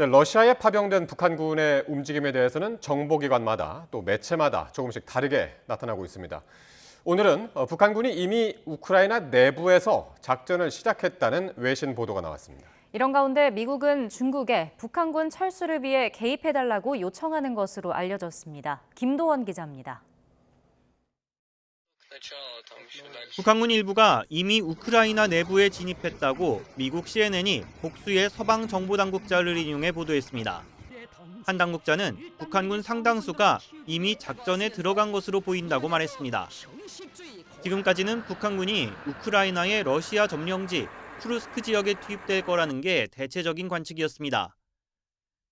네, 러시아에 파병된 북한군의 움직임에 대해서는 정보기관마다 또 매체마다 조금씩 다르게 나타나고 있습니다. 오늘은 북한군이 이미 우크라이나 내부에서 작전을 시작했다는 외신 보도가 나왔습니다. 이런 가운데 미국은 중국에 북한군 철수를 위해 개입해달라고 요청하는 것으로 알려졌습니다. 김도원 기자입니다. 북한군 일부가 이미 우크라이나 내부에 진입했다고 미국 CNN이 복수의 서방 정보당국자를 인용해 보도했습니다. 한 당국자는 북한군 상당수가 이미 작전에 들어간 것으로 보인다고 말했습니다. 지금까지는 북한군이 우크라이나의 러시아 점령지 쿠르스크 지역에 투입될 거라는 게 대체적인 관측이었습니다.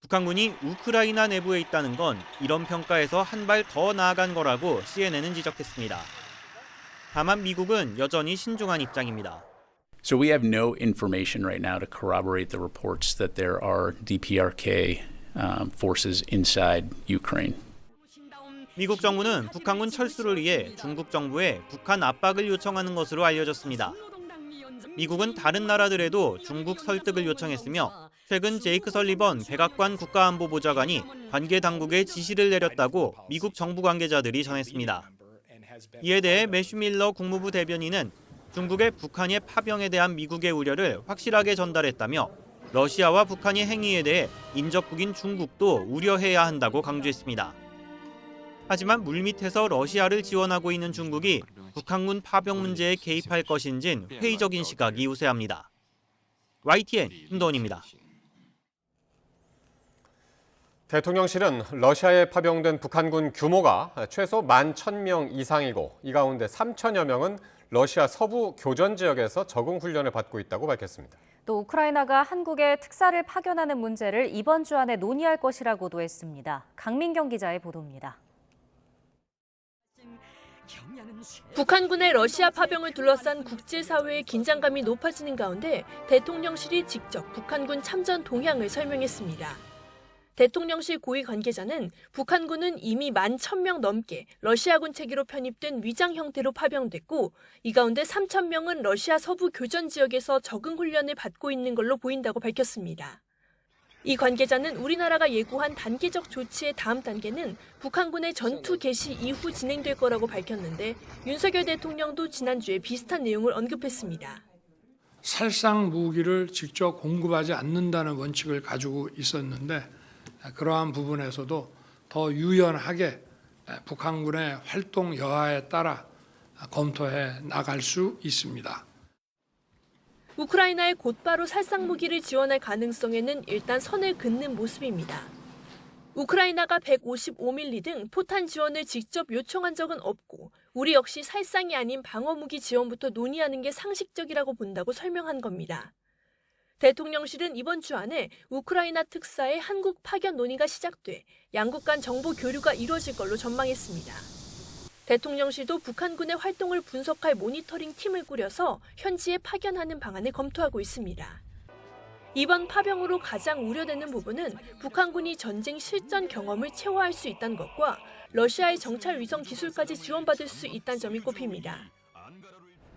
북한군이 우크라이나 내부에 있다는 건 이런 평가에서 한 발 더 나아간 거라고 CNN은 지적했습니다. 다만 미국은 여전히 신중한 입장입니다. So we have no information right now to corroborate the reports that there are DPRK forces inside Ukraine. 미국 정부는 북한군 철수를 위해 중국 정부에 북한 압박을 요청하는 것으로 알려졌습니다. 미국은 다른 나라들에도 중국 설득을 요청했으며 최근 제이크 설리번 백악관 국가안보보좌관이 관계 당국에 지시를 내렸다고 미국 정부 관계자들이 전했습니다. 이에 대해 매슈 밀러 국무부 대변인은 중국의 북한의 파병에 대한 미국의 우려를 확실하게 전달했다며 러시아와 북한의 행위에 대해 인접국인 중국도 우려해야 한다고 강조했습니다. 하지만 물밑에서 러시아를 지원하고 있는 중국이 북한군 파병 문제에 개입할 것인진 회의적인 시각이 우세합니다. YTN 김도원입니다. 대통령실은 러시아에 파병된 북한군 규모가 최소 11,000명 이상이고 이 가운데 3천여 명은 러시아 서부 교전 지역에서 적응 훈련을 받고 있다고 밝혔습니다. 또 우크라이나가 한국에 특사를 파견하는 문제를 이번 주 안에 논의할 것이라고도 했습니다. 강민경 기자의 보도입니다. 북한군의 러시아 파병을 둘러싼 국제사회의 긴장감이 높아지는 가운데 대통령실이 직접 북한군 참전 동향을 설명했습니다. 대통령실 고위 관계자는 북한군은 이미 11,000명 넘게 러시아군 체계로 편입된 위장 형태로 파병됐고 이 가운데 3,000명은 러시아 서부 교전 지역에서 적응 훈련을 받고 있는 걸로 보인다고 밝혔습니다. 이 관계자는 우리나라가 예고한 단계적 조치의 다음 단계는 북한군의 전투 개시 이후 진행될 거라고 밝혔는데 윤석열 대통령도 지난주에 비슷한 내용을 언급했습니다. 살상 무기를 직접 공급하지 않는다는 원칙을 가지고 있었는데 그러한 부분에서도 더 유연하게 북한군의 활동 여하에 따라 검토해 나갈 수 있습니다. 우크라이나에 곧바로 살상 무기를 지원할 가능성에는 일단 선을 긋는 모습입니다. 우크라이나가 155mm 등 포탄 지원을 직접 요청한 적은 없고 우리 역시 살상이 아닌 방어무기 지원부터 논의하는 게 상식적이라고 본다고 설명한 겁니다. 대통령실은 이번 주 안에 우크라이나 특사의 한국 파견 논의가 시작돼 양국 간 정보 교류가 이루어질 걸로 전망했습니다. 대통령실도 북한군의 활동을 분석할 모니터링 팀을 꾸려서 현지에 파견하는 방안을 검토하고 있습니다. 이번 파병으로 가장 우려되는 부분은 북한군이 전쟁 실전 경험을 체화할 수 있다는 것과 러시아의 정찰 위성 기술까지 지원받을 수 있다는 점이 꼽힙니다.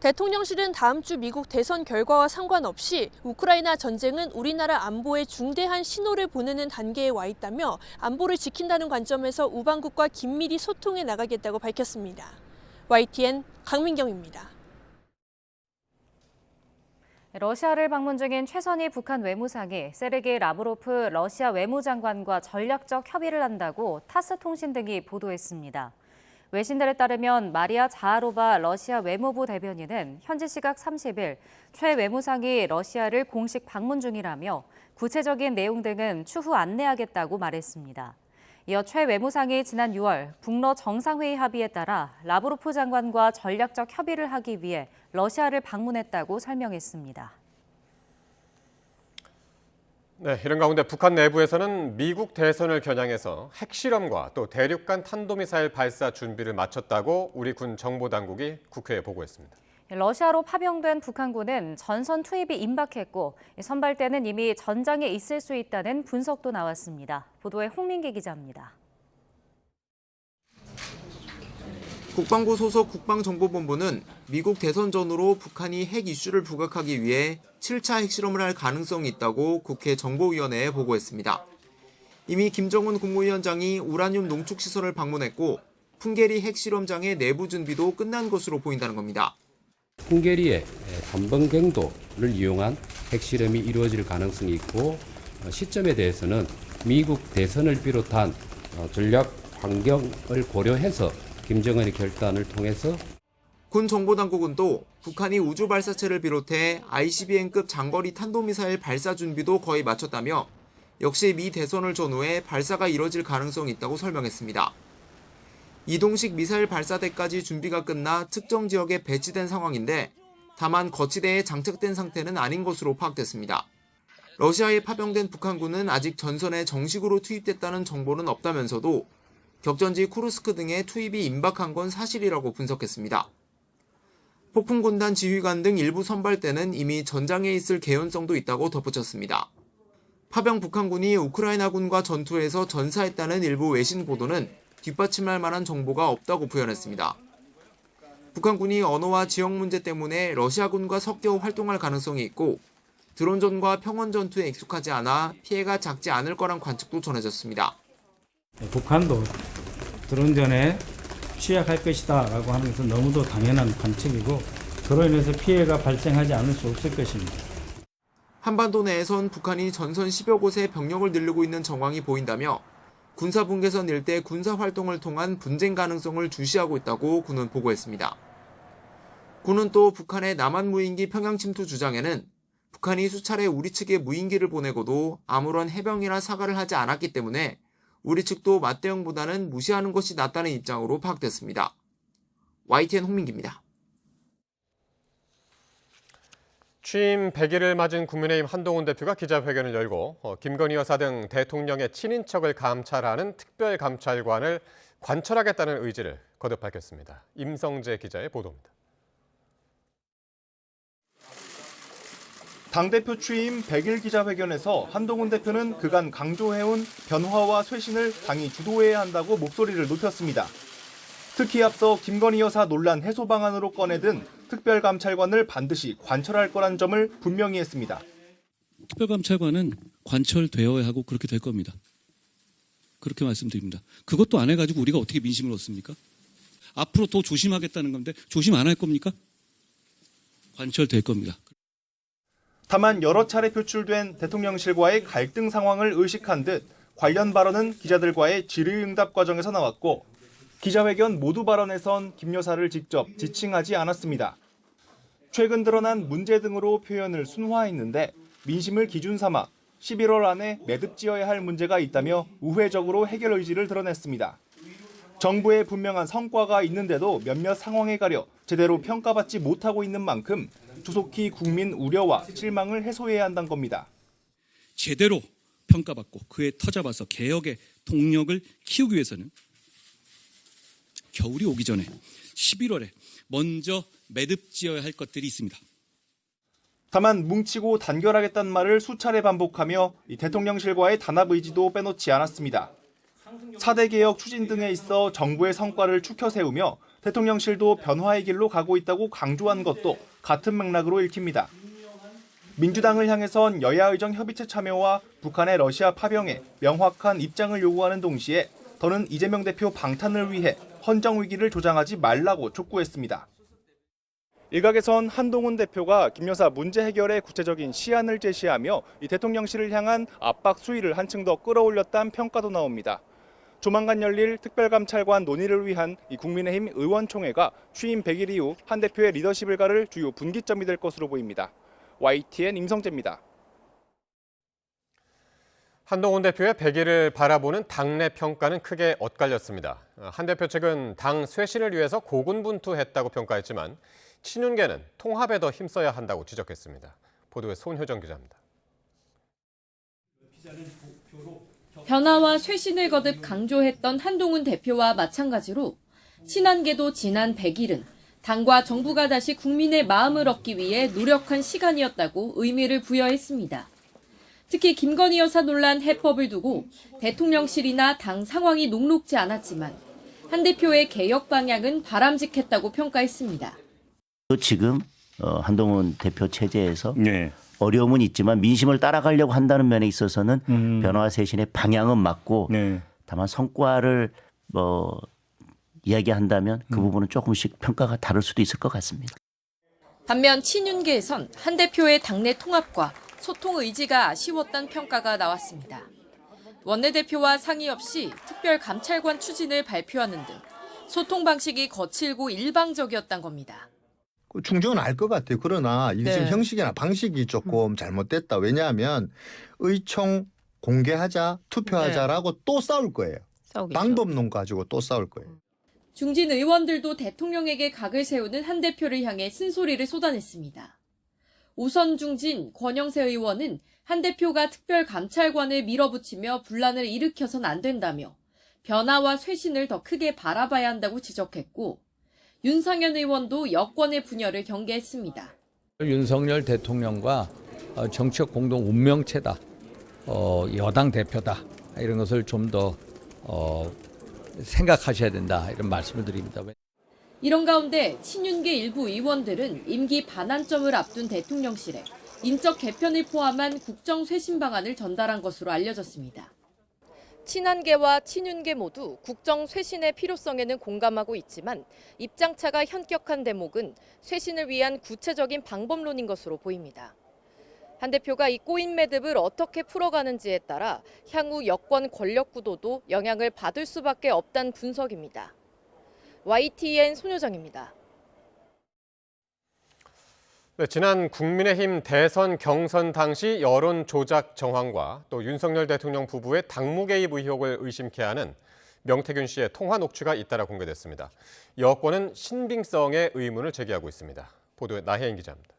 대통령실은 다음 주 미국 대선 결과와 상관없이 우크라이나 전쟁은 우리나라 안보에 중대한 신호를 보내는 단계에 와 있다며 안보를 지킨다는 관점에서 우방국과 긴밀히 소통해 나가겠다고 밝혔습니다. YTN 강민경입니다. 러시아를 방문 중인 최선희 북한 외무상이 세르게이 라브로프 러시아 외무장관과 전략적 협의를 한다고 타스 통신 등이 보도했습니다. 외신들에 따르면 마리아 자하로바 러시아 외무부 대변인은 현지 시각 30일 최 외무상이 러시아를 공식 방문 중이라며 구체적인 내용 등은 추후 안내하겠다고 말했습니다. 이어 최 외무상이 지난 6월 북러 정상회의 합의에 따라 라브로프 장관과 전략적 협의를 하기 위해 러시아를 방문했다고 설명했습니다. 네, 이런 가운데 북한 내부에서는 미국 대선을 겨냥해서 핵실험과 또 대륙간 탄도미사일 발사 준비를 마쳤다고 우리 군 정보당국이 국회에 보고했습니다. 러시아로 파병된 북한군은 전선 투입이 임박했고 선발대는 이미 전장에 있을 수 있다는 분석도 나왔습니다. 보도에 홍민기 기자입니다. 국방부 소속 국방정보본부는 미국 대선 전후로 북한이 핵 이슈를 부각하기 위해 7차 핵실험을 할 가능성이 있다고 국회 정보위원회에 보고했습니다. 이미 김정은 국무위원장이 우라늄 농축시설을 방문했고 풍계리 핵실험장의 내부 준비도 끝난 것으로 보인다는 겁니다. 풍계리의 3번 경도를 이용한 핵실험이 이루어질 가능성이 있고 시점에 대해서는 미국 대선을 비롯한 전략 환경을 고려해서 김정은의 결단을 통해서 군 정보당국은 또 북한이 우주 발사체를 비롯해 ICBM급 장거리 탄도미사일 발사 준비도 거의 마쳤다며 역시 미 대선을 전후해 발사가 이뤄질 가능성이 있다고 설명했습니다. 이동식 미사일 발사대까지 준비가 끝나 특정 지역에 배치된 상황인데 다만 거치대에 장착된 상태는 아닌 것으로 파악됐습니다. 러시아에 파병된 북한군은 아직 전선에 정식으로 투입됐다는 정보는 없다면서도 격전지 쿠르스크 등의 투입이 임박한 건 사실이라고 분석했습니다. 폭풍군단 지휘관 등 일부 선발대는 이미 전장에 있을 개연성도 있다고 덧붙였습니다. 파병 북한군이 우크라이나군과 전투에서 전사했다는 일부 외신 보도는 뒷받침할 만한 정보가 없다고 부연했습니다. 북한군이 언어와 지역 문제 때문에 러시아군과 섞여 활동할 가능성이 있고 드론전과 평원 전투에 익숙하지 않아 피해가 작지 않을 거란 관측도 전해졌습니다. 북한도 드론전에 취약할 것이다 라고 하는 것은 너무도 당연한 관측이고 그로 인해서 피해가 발생하지 않을 수 없을 것입니다. 한반도 내에선 북한이 전선 10여 곳에 병력을 늘리고 있는 정황이 보인다며 군사분계선 일대 군사활동을 통한 분쟁 가능성을 주시하고 있다고 군은 보고했습니다. 군은 또 북한의 남한 무인기 평양 침투 주장에는 북한이 수차례 우리 측에 무인기를 보내고도 아무런 해명이나 사과를 하지 않았기 때문에 우리 측도 맞대응보다는 무시하는 것이 낫다는 입장으로 파악됐습니다. YTN 홍민기입니다. 취임 100일을 맞은 국민의힘 한동훈 대표가 기자회견을 열고 김건희 여사 등 대통령의 친인척을 감찰하는 특별감찰관을 관철하겠다는 의지를 거듭 밝혔습니다. 임성재 기자의 보도입니다. 당대표 취임 100일 기자회견에서 한동훈 대표는 그간 강조해온 변화와 쇄신을 당이 주도해야 한다고 목소리를 높였습니다. 특히 앞서 김건희 여사 논란 해소 방안으로 꺼내든 특별감찰관을 반드시 관철할 거란 점을 분명히 했습니다. 특별감찰관은 관철되어야 하고 그렇게 될 겁니다. 그렇게 말씀드립니다. 그것도 안 해가지고 우리가 어떻게 민심을 얻습니까? 앞으로 더 조심하겠다는 건데 조심 안 할 겁니까? 관철될 겁니다. 다만 여러 차례 표출된 대통령실과의 갈등 상황을 의식한 듯 관련 발언은 기자들과의 질의응답 과정에서 나왔고 기자회견 모두 발언에선 김 여사를 직접 지칭하지 않았습니다. 최근 드러난 문제 등으로 표현을 순화했는데 민심을 기준 삼아 11월 안에 매듭지어야 할 문제가 있다며 우회적으로 해결 의지를 드러냈습니다. 정부의 분명한 성과가 있는데도 몇몇 상황에 가려 제대로 평가받지 못하고 있는 만큼 조속히 국민 우려와 실망을 해소해야 한다는 겁니다. 제대로 평가받고 그에 터잡아서 개혁의 동력을 키우기 위해서는 겨울이 오기 전에 11월에 먼저 매듭지어야 할 것들이 있습니다. 다만 뭉치고 단결하겠다는 말을 수차례 반복하며 대통령실과의 단합 의지도 빼놓지 않았습니다. 4대 개혁 추진 등에 있어 정부의 성과를 추켜 세우며 대통령실도 변화의 길로 가고 있다고 강조한 것도 같은 맥락으로 읽힙니다. 민주당을 향해선 여야의정 협의체 참여와 북한의 러시아 파병에 명확한 입장을 요구하는 동시에 더는 이재명 대표 방탄을 위해 헌정 위기를 조장하지 말라고 촉구했습니다. 일각에선 한동훈 대표가 김 여사 문제 해결에 구체적인 시안을 제시하며 이 대통령실을 향한 압박 수위를 한층 더 끌어올렸다는 평가도 나옵니다. 조만간 열릴 특별감찰관 논의를 위한 이 국민의힘 의원총회가 취임 100일 이후 한 대표의 리더십을 가를 주요 분기점이 될 것으로 보입니다. YTN 임성재입니다. 한동훈 대표의 100일을 바라보는 당내 평가는 크게 엇갈렸습니다. 한 대표 측은 당 쇄신을 위해서 고군분투했다고 평가했지만 친윤계는 통합에 더 힘써야 한다고 지적했습니다. 보도에 손효정 기자입니다. 변화와 쇄신을 거듭 강조했던 한동훈 대표와 마찬가지로 친한계도 지난 100일은 당과 정부가 다시 국민의 마음을 얻기 위해 노력한 시간이었다고 의미를 부여했습니다. 특히 김건희 여사 논란 해법을 두고 대통령실이나 당 상황이 녹록지 않았지만 한 대표의 개혁 방향은 바람직했다고 평가했습니다. 지금 한동훈 대표 체제에서 어려움은 있지만 민심을 따라가려고 한다는 면에 있어서는 변화와 쇄신의 방향은 맞고 다만 성과를 이야기한다면 그 부분은 조금씩 평가가 다를 수도 있을 것 같습니다. 반면 친윤계에선 한 대표의 당내 통합과 소통 의지가 아쉬웠다는 평가가 나왔습니다. 원내대표와 상의 없이 특별감찰관 추진을 발표하는 등 소통 방식이 거칠고 일방적이었단 겁니다. 충정은 알 것 같아요. 그러나 이게 지금 형식이나 방식이 조금 잘못됐다. 왜냐하면 의총 공개하자, 투표하자라고 또 싸울 거예요. 방법론 가지고 또 싸울 거예요. 중진 의원들도 대통령에게 각을 세우는 한 대표를 향해 쓴소리를 쏟아냈습니다. 오선 중진 권영세 의원은 한 대표가 특별감찰관을 밀어붙이며 분란을 일으켜선 안 된다며 변화와 쇄신을 더 크게 바라봐야 한다고 지적했고, 윤상현 의원도 여권의 분열을 경계했습니다. 윤석열 대통령과 정치적 공동 운명체다, 여당 대표다, 이런 것을 좀 더 생각하셔야 된다, 이런 말씀을 드립니다. 이런 가운데 친윤계 일부 의원들은 임기 반환점을 앞둔 대통령실에 인적 개편을 포함한 국정 쇄신 방안을 전달한 것으로 알려졌습니다. 친한계와 친윤계 모두 국정 쇄신의 필요성에는 공감하고 있지만 입장차가 현격한 대목은 쇄신을 위한 구체적인 방법론인 것으로 보입니다. 한 대표가 이 꼬인 매듭을 어떻게 풀어가는지에 따라 향후 여권 권력 구도도 영향을 받을 수밖에 없다는 분석입니다. YTN 손효정입니다. 네, 지난 국민의힘 대선 경선 당시 여론 조작 정황과 또 윤석열 대통령 부부의 당무 개입 의혹을 의심케 하는 명태균 씨의 통화 녹취가 잇따라 공개됐습니다. 여권은 신빙성의 의문을 제기하고 있습니다. 보도에 나혜인 기자입니다.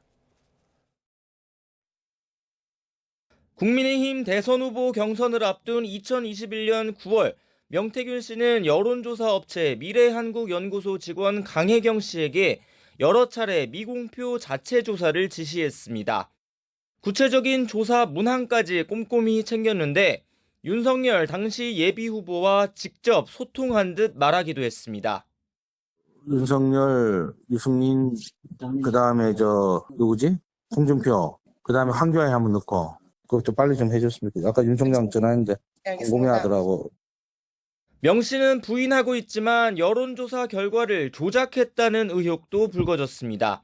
국민의힘 대선 후보 경선을 앞둔 2021년 9월, 명태균 씨는 여론조사 업체 미래한국연구소 직원 강혜경 씨에게 여러 차례 미공표 자체 조사를 지시했습니다. 구체적인 조사 문항까지 꼼꼼히 챙겼는데 윤석열 당시 예비후보와 직접 소통한 듯 말하기도 했습니다. 윤석열, 유승민, 그다음에 누구지? 홍준표, 그다음에 황교안에 한번 넣고 그것 좀 빨리 좀 해줬으면 좋겠어요. 아까 윤 총장 전화했는데 궁금해하더라고. 명 씨는 부인하고 있지만 여론조사 결과를 조작했다는 의혹도 불거졌습니다.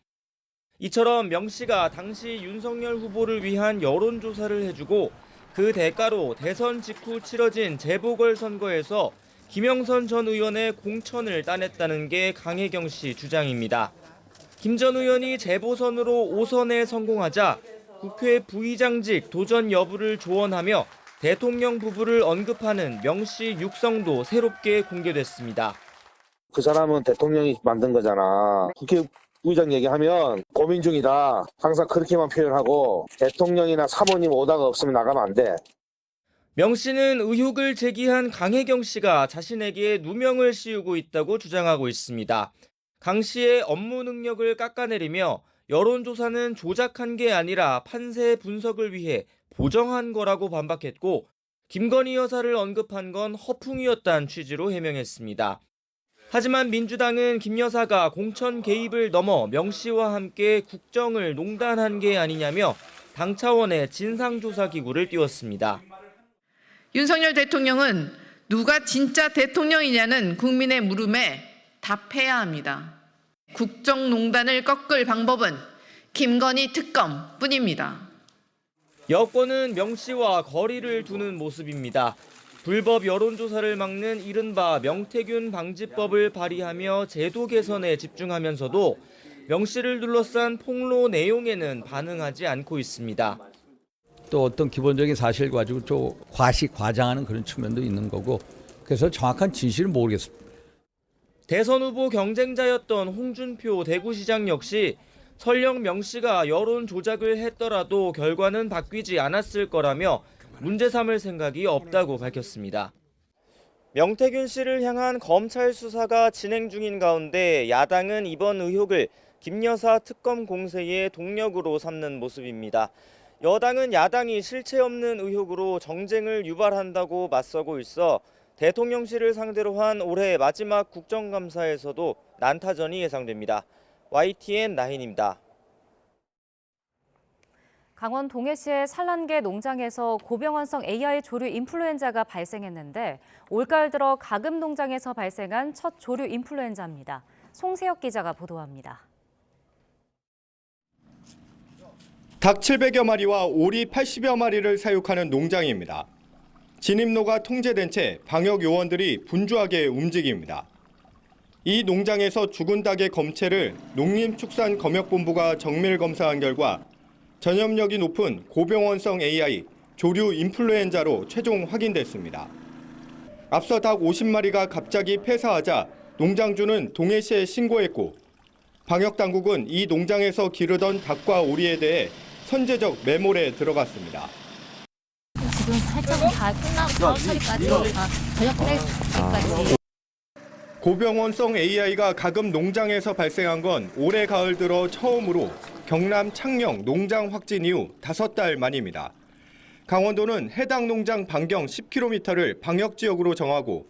이처럼 명 씨가 당시 윤석열 후보를 위한 여론조사를 해주고 그 대가로 대선 직후 치러진 재보궐선거에서 김영선 전 의원의 공천을 따냈다는 게 강혜경 씨 주장입니다. 김 전 의원이 재보선으로 5선에 성공하자 국회 부의장직 도전 여부를 조언하며 대통령 부부를 언급하는 명 씨 육성도 새롭게 공개됐습니다. 그 사람은 대통령이 만든 거잖아. 국회 부의장 얘기하면 고민 중이다. 항상 그렇게만 표현하고 대통령이나 사모님 오다가 없으면 나가면 안 돼. 명 씨는 의혹을 제기한 강혜경 씨가 자신에게 누명을 씌우고 있다고 주장하고 있습니다. 강 씨의 업무 능력을 깎아내리며 여론조사는 조작한 게 아니라 판세 분석을 위해 보정한 거라고 반박했고 김건희 여사를 언급한 건 허풍이었다는 취지로 해명했습니다. 하지만 민주당은 김 여사가 공천 개입을 넘어 명 씨와 함께 국정을 농단한 게 아니냐며 당 차원의 진상조사기구를 띄웠습니다. 윤석열 대통령은 누가 진짜 대통령이냐는 국민의 물음에 답해야 합니다. 국정농단을 꺾을 방법은 김건희 특검뿐입니다. 여권은 명 씨와 거리를 두는 모습입니다. 불법 여론조사를 막는 이른바 명태균 방지법을 발의하며 제도 개선에 집중하면서도 명 씨를 둘러싼 폭로 내용에는 반응하지 않고 있습니다. 또 어떤 기본적인 사실 가지고 좀 과장하는 그런 측면도 있는 거고, 그래서 정확한 진실을 모르겠습니다. 대선 후보 경쟁자였던 홍준표 대구시장 역시 설령 명 씨가 여론 조작을 했더라도 결과는 바뀌지 않았을 거라며 문제 삼을 생각이 없다고 밝혔습니다. 명태균 씨를 향한 검찰 수사가 진행 중인 가운데 야당은 이번 의혹을 김 여사 특검 공세의 동력으로 삼는 모습입니다. 여당은 야당이 실체 없는 의혹으로 정쟁을 유발한다고 맞서고 있어 대통령실을 상대로 한 올해 마지막 국정감사에서도 난타전이 예상됩니다. YTN 나힌입니다. 강원 동해시의 산란계 농장에서 고병원성 AI 조류 인플루엔자가 발생했는데 올가을 들어 가금 농장에서 발생한 첫 조류 인플루엔자입니다. 송세혁 기자가 보도합니다. 닭 700여 마리와 오리 80여 마리를 사육하는 농장입니다. 진입로가 통제된 채 방역 요원들이 분주하게 움직입니다. 이 농장에서 죽은 닭의 검체를 농림축산검역본부가 정밀 검사한 결과 전염력이 높은 고병원성 AI 조류 인플루엔자로 최종 확인됐습니다. 앞서 닭 50마리가 갑자기 폐사하자 농장주는 동해시에 신고했고 방역당국은 이 농장에서 기르던 닭과 오리에 대해 선제적 매몰에 들어갔습니다. 지금 살짝은 다 끝나고 처리까지 저녁 때까지. 고병원성 AI가 가금 농장에서 발생한 건 올해 가을 들어 처음으로 경남 창녕 농장 확진 이후 5달 만입니다. 강원도는 해당 농장 반경 10km를 방역지역으로 정하고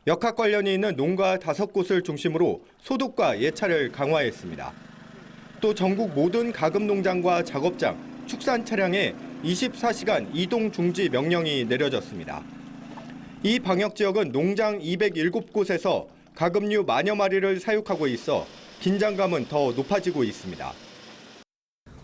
역학 관련이 있는 농가 5곳을 중심으로 소독과 예찰을 강화했습니다. 또 전국 모든 가금 농장과 작업장, 축산 차량에 24시간 이동 중지 명령이 내려졌습니다. 이 방역지역은 농장 207곳에서 가금류 만여 마리를 사육하고 있어 긴장감은 더 높아지고 있습니다.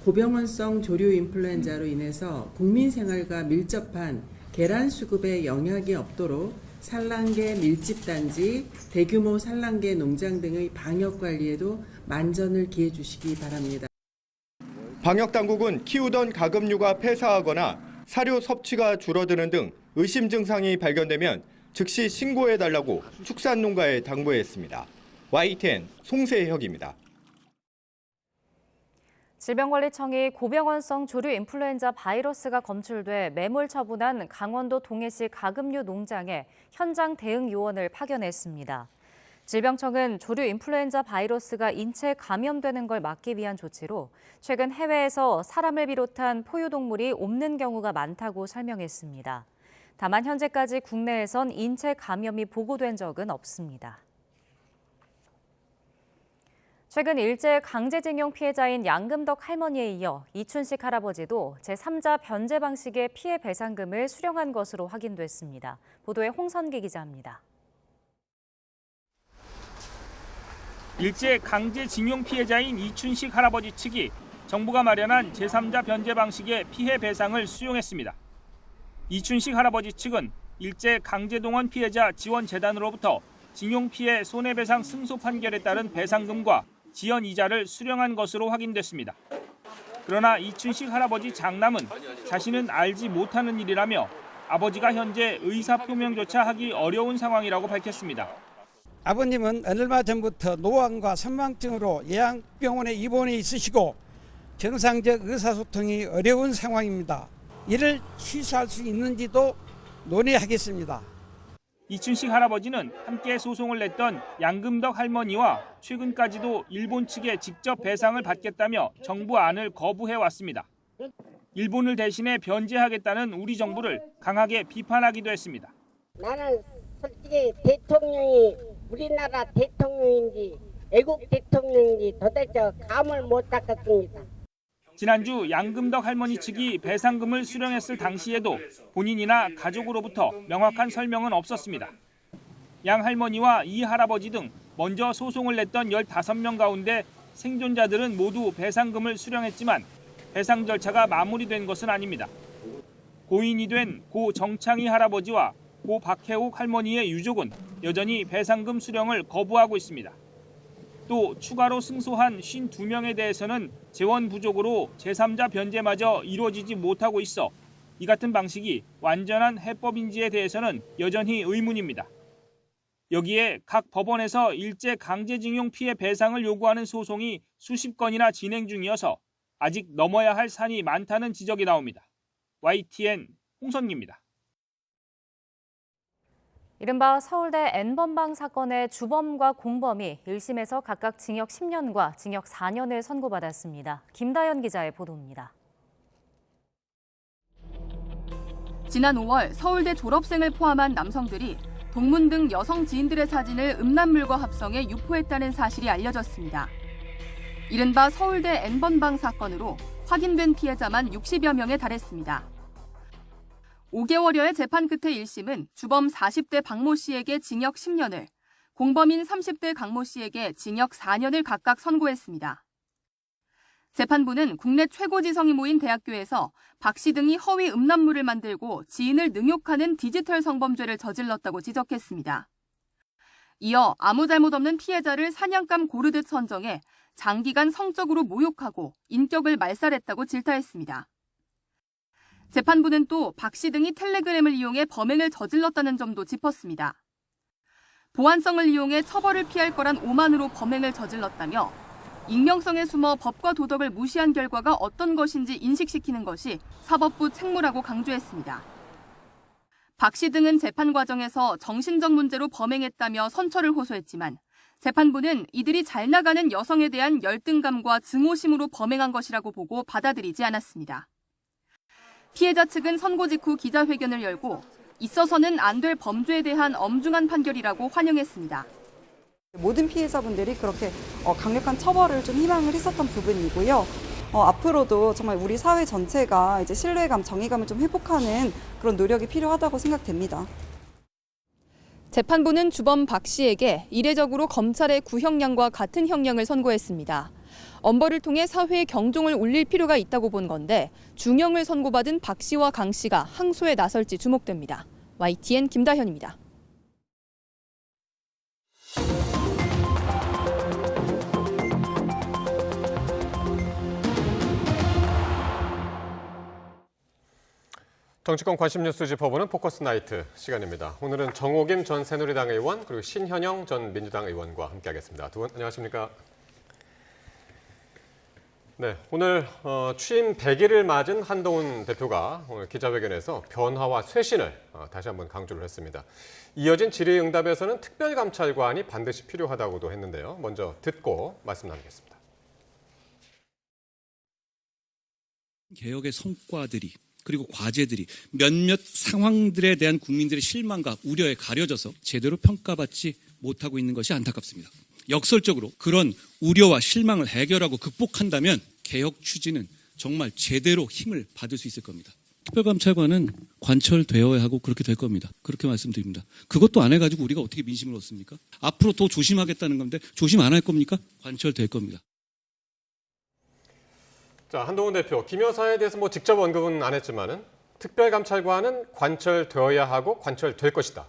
고병원성 조류 인플루엔자로 인해서 국민 생활과 밀접한 계란 수급에 영향이 없도록 산란계 밀집단지, 대규모 산란계 농장 등의 방역 관리에도 만전을 기해 주시기 바랍니다. 방역당국은 키우던 가금류가 폐사하거나 사료 섭취가 줄어드는 등 의심 증상이 발견되면 즉시 신고해달라고 축산농가에 당부했습니다. YTN 송세혁입니다. 질병관리청이 고병원성 조류 인플루엔자 바이러스가 검출돼 매몰 처분한 강원도 동해시 가금류 농장에 현장 대응 요원을 파견했습니다. 질병청은 조류 인플루엔자 바이러스가 인체에 감염되는 걸 막기 위한 조치로 최근 해외에서 사람을 비롯한 포유동물이 옮는 경우가 많다고 설명했습니다. 다만 현재까지 국내에선 인체 감염이 보고된 적은 없습니다. 최근 일제 강제징용 피해자인 양금덕 할머니에 이어 이춘식 할아버지도 제3자 변제 방식의 피해 배상금을 수령한 것으로 확인됐습니다. 보도에 홍선기 기자입니다. 일제 강제징용 피해자인 이춘식 할아버지 측이 정부가 마련한 제3자 변제 방식의 피해 배상을 수용했습니다. 이춘식 할아버지 측은 일제 강제동원 피해자 지원재단으로부터 징용 피해 손해배상 승소 판결에 따른 배상금과 지연 이자를 수령한 것으로 확인됐습니다. 그러나 이춘식 할아버지 장남은 자신은 알지 못하는 일이라며 아버지가 현재 의사표명조차 하기 어려운 상황이라고 밝혔습니다. 아버님은 얼마 전부터 노안과 선망증으로 예양병원에 입원해 있으시고 정상적 의사소통이 어려운 상황입니다. 이를 취소할 수 있는지도 논의하겠습니다. 이춘식 할아버지는 함께 소송을 냈던 양금덕 할머니와 최근까지도 일본 측에 직접 배상을 받겠다며 정부 안을 거부해왔습니다. 일본을 대신해 변제하겠다는 우리 정부를 강하게 비판하기도 했습니다. 나는 솔직히 대통령이 우리나라 대통령인지 애국 대통령인지 도대체 감을 못 잡겠습니다. 지난주 양금덕 할머니 측이 배상금을 수령했을 당시에도 본인이나 가족으로부터 명확한 설명은 없었습니다. 양 할머니와 이 할아버지 등 먼저 소송을 냈던 15명 가운데 생존자들은 모두 배상금을 수령했지만 배상 절차가 마무리된 것은 아닙니다. 고인이 된 고 정창희 할아버지와 고 박혜옥 할머니의 유족은 여전히 배상금 수령을 거부하고 있습니다. 또 추가로 승소한 52명에 대해서는 재원 부족으로 제3자 변제마저 이루어지지 못하고 있어 이 같은 방식이 완전한 해법인지에 대해서는 여전히 의문입니다. 여기에 각 법원에서 일제 강제징용 피해 배상을 요구하는 소송이 수십 건이나 진행 중이어서 아직 넘어야 할 산이 많다는 지적이 나옵니다. YTN 홍선기입니다. 이른바 서울대 N번방 사건의 주범과 공범이 1심에서 각각 징역 10년과 징역 4년을 선고받았습니다. 김다연 기자의 보도입니다. 지난 5월 서울대 졸업생을 포함한 남성들이 동문 등 여성 지인들의 사진을 음란물과 합성해 유포했다는 사실이 알려졌습니다. 이른바 서울대 N번방 사건으로 확인된 피해자만 60여 명에 달했습니다. 5개월여의 재판 끝에 1심은 주범 40대 박모 씨에게 징역 10년을, 공범인 30대 강모 씨에게 징역 4년을 각각 선고했습니다. 재판부는 국내 최고 지성이 모인 대학교에서 박 씨 등이 허위 음란물을 만들고 지인을 능욕하는 디지털 성범죄를 저질렀다고 지적했습니다. 이어 아무 잘못 없는 피해자를 사냥감 고르듯 선정해 장기간 성적으로 모욕하고 인격을 말살했다고 질타했습니다. 재판부는 또 박 씨 등이 텔레그램을 이용해 범행을 저질렀다는 점도 짚었습니다. 보안성을 이용해 처벌을 피할 거란 오만으로 범행을 저질렀다며 익명성에 숨어 법과 도덕을 무시한 결과가 어떤 것인지 인식시키는 것이 사법부 책무라고 강조했습니다. 박 씨 등은 재판 과정에서 정신적 문제로 범행했다며 선처를 호소했지만 재판부는 이들이 잘 나가는 여성에 대한 열등감과 증오심으로 범행한 것이라고 보고 받아들이지 않았습니다. 피해자 측은 선고 직후 기자회견을 열고 있어서는 안 될 범죄에 대한 엄중한 판결이라고 환영했습니다. 모든 피해자분들이 그렇게 강력한 처벌을 좀 희망을 했었던 부분이고요. 앞으로도 정말 우리 사회 전체가 이제 신뢰감, 정의감을 좀 회복하는 그런 노력이 필요하다고 생각됩니다. 재판부는 주범 박 씨에게 이례적으로 검찰의 구형량과 같은 형량을 선고했습니다. 엄벌을 통해 사회의 경종을 울릴 필요가 있다고 본 건데 중형을 선고받은 박 씨와 강 씨가 항소에 나설지 주목됩니다. YTN 김다현입니다. 정치권 관심 뉴스 짚어보는 포커스 나이트 시간입니다. 오늘은 정호김 전 새누리당 의원 그리고 신현영 전 민주당 의원과 함께하겠습니다. 두 분 안녕하십니까? 네, 오늘 취임 100일을 맞은 한동훈 대표가 오늘 기자회견에서 변화와 쇄신을 다시 한번 강조를 했습니다. 이어진 질의응답에서는 특별감찰관이 반드시 필요하다고도 했는데요. 먼저 듣고 말씀 나누겠습니다. 개혁의 성과들이 그리고 과제들이 몇몇 상황들에 대한 국민들의 실망과 우려에 가려져서 제대로 평가받지 못하고 있는 것이 안타깝습니다. 역설적으로 그런 우려와 실망을 해결하고 극복한다면 개혁 추진은 정말 제대로 힘을 받을 수 있을 겁니다. 특별감찰관은 관철되어야 하고 그렇게 될 겁니다. 그렇게 말씀드립니다. 그것도 안 해가지고 우리가 어떻게 민심을 얻습니까? 앞으로 더 조심하겠다는 건데 조심 안 할 겁니까? 관철될 겁니다. 자, 한동훈 대표, 김 여사에 대해서 직접 언급은 안 했지만은 특별감찰관은 관철되어야 하고 관철될 것이다.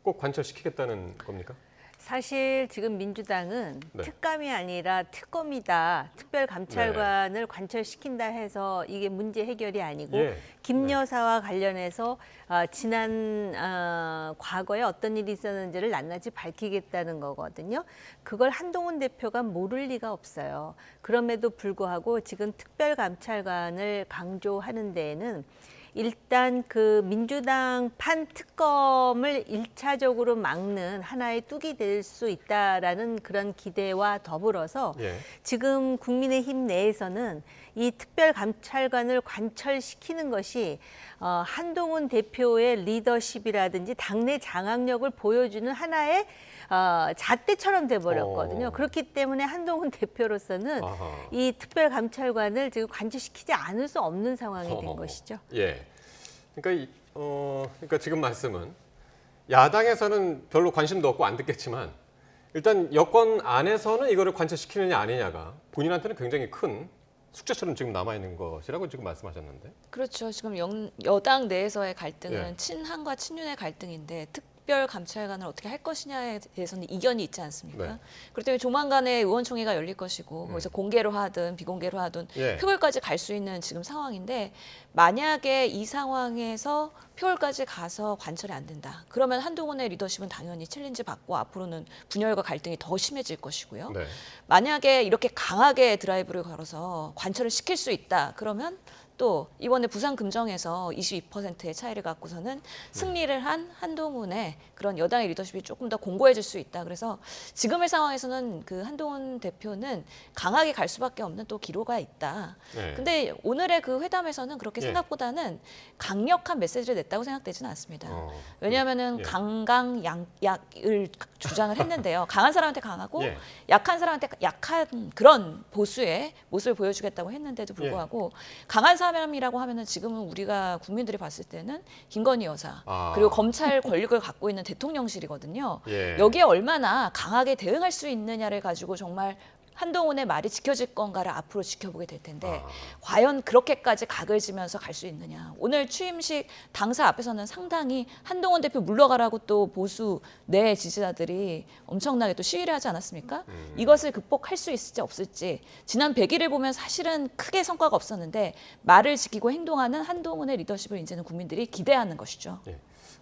꼭 관철시키겠다는 겁니까? 사실 지금 민주당은 네. 특감이 아니라 특검이다. 특별감찰관을 관철시킨다 해서 이게 문제 해결이 아니고 김 여사와 관련해서 지난 과거에 어떤 일이 있었는지를 낱낱이 밝히겠다는 거거든요. 그걸 한동훈 대표가 모를 리가 없어요. 그럼에도 불구하고 지금 특별감찰관을 강조하는 데에는 일단 그 민주당 판 특검을 1차적으로 막는 하나의 뚝이 될 수 있다라는 그런 기대와 더불어서 지금 국민의힘 내에서는 이 특별감찰관을 관철시키는 것이 한동훈 대표의 리더십이라든지 당내 장악력을 보여주는 하나의 잣대처럼 돼버렸거든요. 그렇기 때문에 한동훈 대표로서는 이 특별감찰관을 지금 관철시키지 않을 수 없는 상황이 된 것이죠. 예. 그러니까 지금 말씀은 야당에서는 별로 관심도 없고 안 듣겠지만 일단 여권 안에서는 이거를 관철시키느냐 아니냐가 본인한테는 굉장히 큰 숙제처럼 지금 남아있는 것이라고 지금 말씀하셨는데. 그렇죠. 지금 여당 내에서의 갈등은 예. 친한과 친윤의 갈등인데 특별감찰관을 어떻게 할 것이냐에 대해서는 이견이 있지 않습니까? 네. 그렇기 때문에 조만간에 의원총회가 열릴 것이고 거기서 공개로 하든 비공개로 하든 표결까지 갈 수 있는 지금 상황인데 만약에 이 상황에서 표결까지 가서 관철이 안 된다. 그러면 한동훈의 리더십은 당연히 챌린지 받고 앞으로는 분열과 갈등이 더 심해질 것이고요. 네. 만약에 이렇게 강하게 드라이브를 걸어서 관철을 시킬 수 있다. 그러면 또 이번에 부산 금정에서 22%의 차이를 갖고서는 승리를 한 한동훈의 그런 여당의 리더십이 조금 더 공고해질 수 있다. 그래서 지금의 상황에서는 그 한동훈 대표는 강하게 갈 수밖에 없는 또 기로가 있다. 네. 근데 오늘의 그 회담에서는 그렇게 생각보다는 강력한 메시지를 냈다고 생각되지는 않습니다. 왜냐하면은 강강약약을 주장을 했는데요. 강한 사람한테 강하고 약한 사람한테 약한 그런 보수의 모습을 보여주겠다고 했는데도 불구하고 강한 사람이라고 하면은 지금은 우리가 국민들이 봤을 때는 김건희 여사 그리고 검찰 권력을 갖고 있는 대통령실이거든요. 여기에 얼마나 강하게 대응할 수 있느냐를 가지고 정말 한동훈의 말이 지켜질 건가를 앞으로 지켜보게 될 텐데 과연 그렇게까지 각을 지면서 갈 수 있느냐. 오늘 취임식 당사 앞에서는 상당히 한동훈 대표 물러가라고 또 보수 내 지지자들이 엄청나게 또 시위를 하지 않았습니까? 이것을 극복할 수 있을지 없을지 지난 100일을 보면 사실은 크게 성과가 없었는데 말을 지키고 행동하는 한동훈의 리더십을 이제는 국민들이 기대하는 것이죠.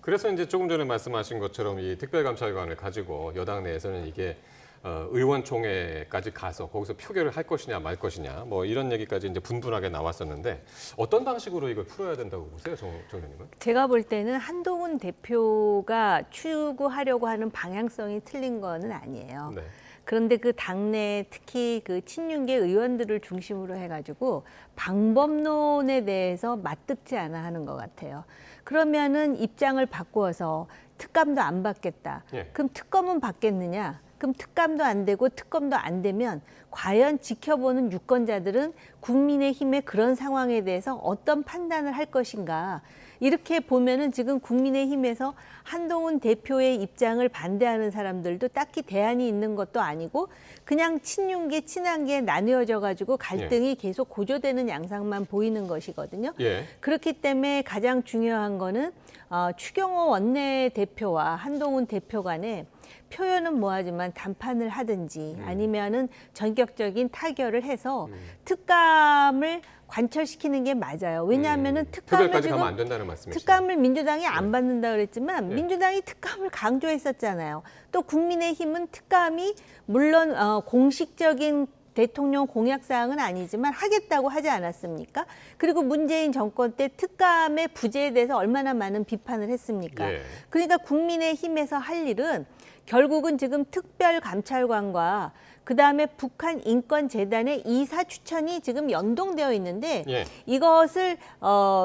그래서 이제 조금 전에 말씀하신 것처럼 이 특별감찰관을 가지고 여당 내에서는 이게 의원총회까지 가서 거기서 표결을 할 것이냐 말 것이냐 뭐 이런 얘기까지 이제 분분하게 나왔었는데 어떤 방식으로 이걸 풀어야 된다고 보세요, 정 의원님은? 제가 볼 때는 한동훈 대표가 추구하려고 하는 방향성이 틀린 거는 아니에요. 그런데 그 당내 특히 그 친윤계 의원들을 중심으로 해가지고 방법론에 대해서 맞듣지 않아 하는 것 같아요. 그러면은 입장을 바꾸어서 특감도 안 받겠다. 그럼 특검은 받겠느냐? 그럼 특감도 안 되고 특검도 안 되면 과연 지켜보는 유권자들은 국민의힘의 그런 상황에 대해서 어떤 판단을 할 것인가. 이렇게 보면은 지금 국민의힘에서 한동훈 대표의 입장을 반대하는 사람들도 딱히 대안이 있는 것도 아니고 그냥 친윤계, 친한계 나뉘어져 가지고 갈등이 계속 고조되는 양상만 보이는 것이거든요. 그렇기 때문에 가장 중요한 거는 추경호 원내대표와 한동훈 대표 간에 표현은 뭐하지만 담판을 하든지 아니면은 전격적인 타결을 해서 특감을 관철시키는 게 맞아요. 왜냐하면은 특감을 지금 가면 안 된다는 말씀이시죠? 특감을 민주당이 안 받는다 그랬지만 민주당이 특감을 강조했었잖아요. 또 국민의힘은 특감이 물론 공식적인 대통령 공약 사항은 아니지만 하겠다고 하지 않았습니까? 그리고 문재인 정권 때 특감의 부재에 대해서 얼마나 많은 비판을 했습니까? 그러니까 국민의힘에서 할 일은 결국은 지금 특별감찰관과 그다음에 북한인권재단의 이사 추천이 지금 연동되어 있는데 이것을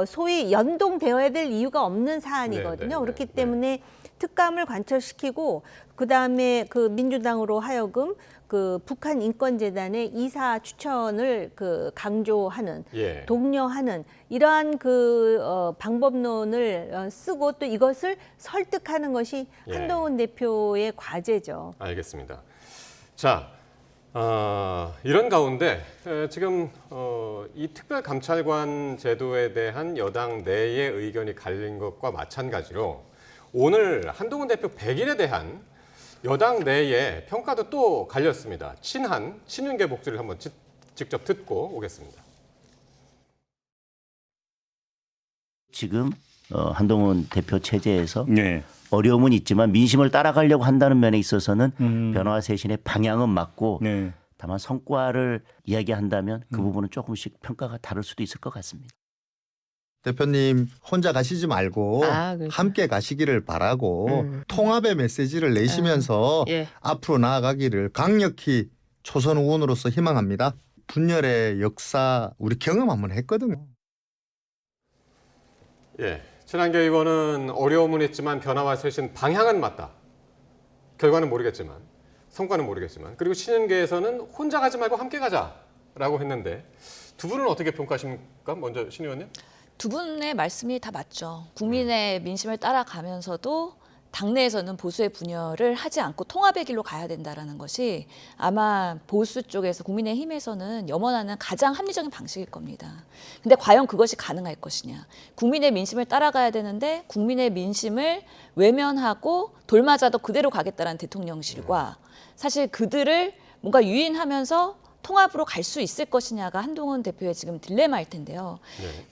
소위 연동되어야 될 이유가 없는 사안이거든요. 그렇기 때문에 특감을 관철시키고 그다음에 그 민주당으로 하여금 그 북한인권재단의 이사 추천을 그 강조하는 독려하는 이러한 그 방법론을 쓰고 또 이것을 설득하는 것이 한동훈 대표의 과제죠. 알겠습니다. 자, 이런 가운데 지금 이 특별감찰관 제도에 대한 여당 내의 의견이 갈린 것과 마찬가지로 오늘 한동훈 대표 100일에 대한 여당 내의 평가도 또 갈렸습니다. 친윤계 목소리를 한번 직접 듣고 오겠습니다. 지금 한동훈 대표 체제에서 어려움은 있지만 민심을 따라가려고 한다는 면에 있어서는 변화와 쇄신의 방향은 맞고 다만 성과를 이야기한다면 그 부분은 조금씩 평가가 다를 수도 있을 것 같습니다. 대표님 혼자 가시지 말고 함께 가시기를 바라고 통합의 메시지를 내시면서 앞으로 나아가기를 강력히 초선 의원으로서 희망합니다. 분열의 역사 우리 경험 한번 했거든요. 친한계 의원은 어려움은 있지만 변화와 쇄신 방향은 맞다. 결과는 모르겠지만 성과는 모르겠지만 그리고 친윤계에서는 혼자 가지 말고 함께 가자라고 했는데 두 분은 어떻게 평가하십니까? 먼저 신 의원님. 두 분의 말씀이 다 맞죠. 국민의 민심을 따라가면서도 당내에서는 보수의 분열을 하지 않고 통합의 길로 가야 된다는 것이 아마 보수 쪽에서 국민의힘에서는 염원하는 가장 합리적인 방식일 겁니다. 근데 과연 그것이 가능할 것이냐. 국민의 민심을 따라가야 되는데 국민의 민심을 외면하고 돌맞아도 그대로 가겠다는 대통령실과 사실 그들을 뭔가 유인하면서 통합으로 갈 수 있을 것이냐가 한동훈 대표의 지금 딜레마일 텐데요.